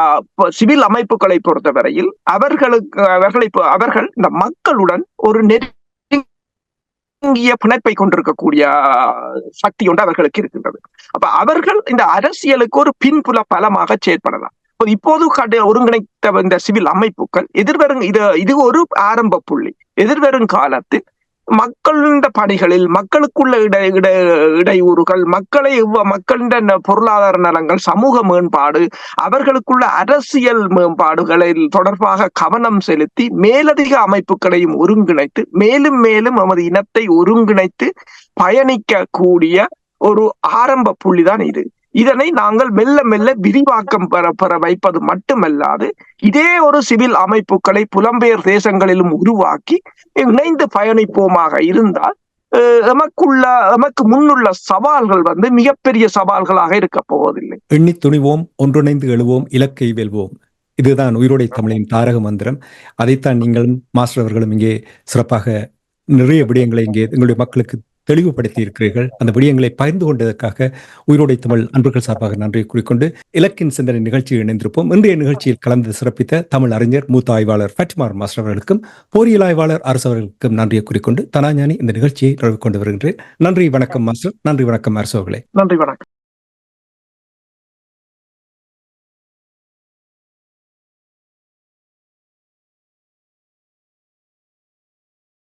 சிவில் அமைப்புகளை பொறுத்தவரையில் அவர்கள் இந்த மக்களுடன் ஒரு நெருங்கிய பிணைப்பை கொண்டிருக்கக்கூடிய சக்தி ஒன்று அவர்களுக்கு இருக்கின்றது. அப்ப அவர்கள் இந்த அரசியலுக்கு ஒரு பின்புல பலமாக செயற்படலாம். இப்போது ஒருங்கிணைத்த இந்த சிவில் அமைப்புகள் இது ஒரு ஆரம்ப புள்ளி. எதிர்வரும் காலத்தில் மக்களின் பணிகளில் மக்களுக்குள்ள இடையூறுகள், மக்களின் பொருளாதார நலங்கள், சமூக மேம்பாடு, அவர்களுக்குள்ள அரசியல் மேம்பாடுகளில் தொடர்பாக கவனம் செலுத்தி மேலதிக அமைப்புகளையும் ஒருங்கிணைத்து மேலும் மேலும் நமது இனத்தை ஒருங்கிணைத்து பயணிக்க கூடிய ஒரு ஆரம்ப புள்ளிதான் இது. இதனை நாங்கள் மெல்ல மெல்ல விரிவாக்கம் பெற வைப்பது மட்டுமல்லாது இதே ஒரு சிவில் அமைப்புகளை புலம்பெயர் தேசங்களிலும் உருவாக்கி இணைந்து பயணிப்போமாக இருந்தால் நமக்கு முன்னுள்ள சவால்கள் மிகப்பெரிய சவால்களாக இருக்க போவதில்லை. எண்ணி துணிவோம், ஒன்றிணைந்து எழுவோம், இலக்கை வெல்வோம். இதுதான் உயிரோடை தமிழின் தாரக மந்திரம். அதைத்தான் நீங்களும் மாஸ்டர் அவர்களும் இங்கே சிறப்பாக நிறைய விடயங்களை இங்கே எங்களுடைய மக்களுக்கு தெளிவுபடுத்தி இருக்கிறீர்கள். அந்த விடயங்களை பகிர்ந்து கொண்டதற்காக உயிரோடை தமிழ் அன்பர்கள் சார்பாக நன்றியை கூறிக்கொண்டு இலக்கின் சிந்தனை நிகழ்ச்சியில் இணைந்திருப்போம். இன்றைய நிகழ்ச்சியில் கலந்து சிறப்பித்த தமிழ் அறிஞர் மூத்த ஆய்வாளர் ஃபட்டிமார் மாஸ்டர் அவர்களுக்கும் போரியல் ஆய்வாளர் அரசு அவர்களுக்கும் நன்றியை கூறிக்கொண்டு தனாஞானி இந்த நிகழ்ச்சியை நிறைவு கொண்டு வருகின்றேன். நன்றி, வணக்கம் மாஸ்டர். நன்றி, வணக்கம் அரசு அவர்களே. நன்றி, வணக்கம்.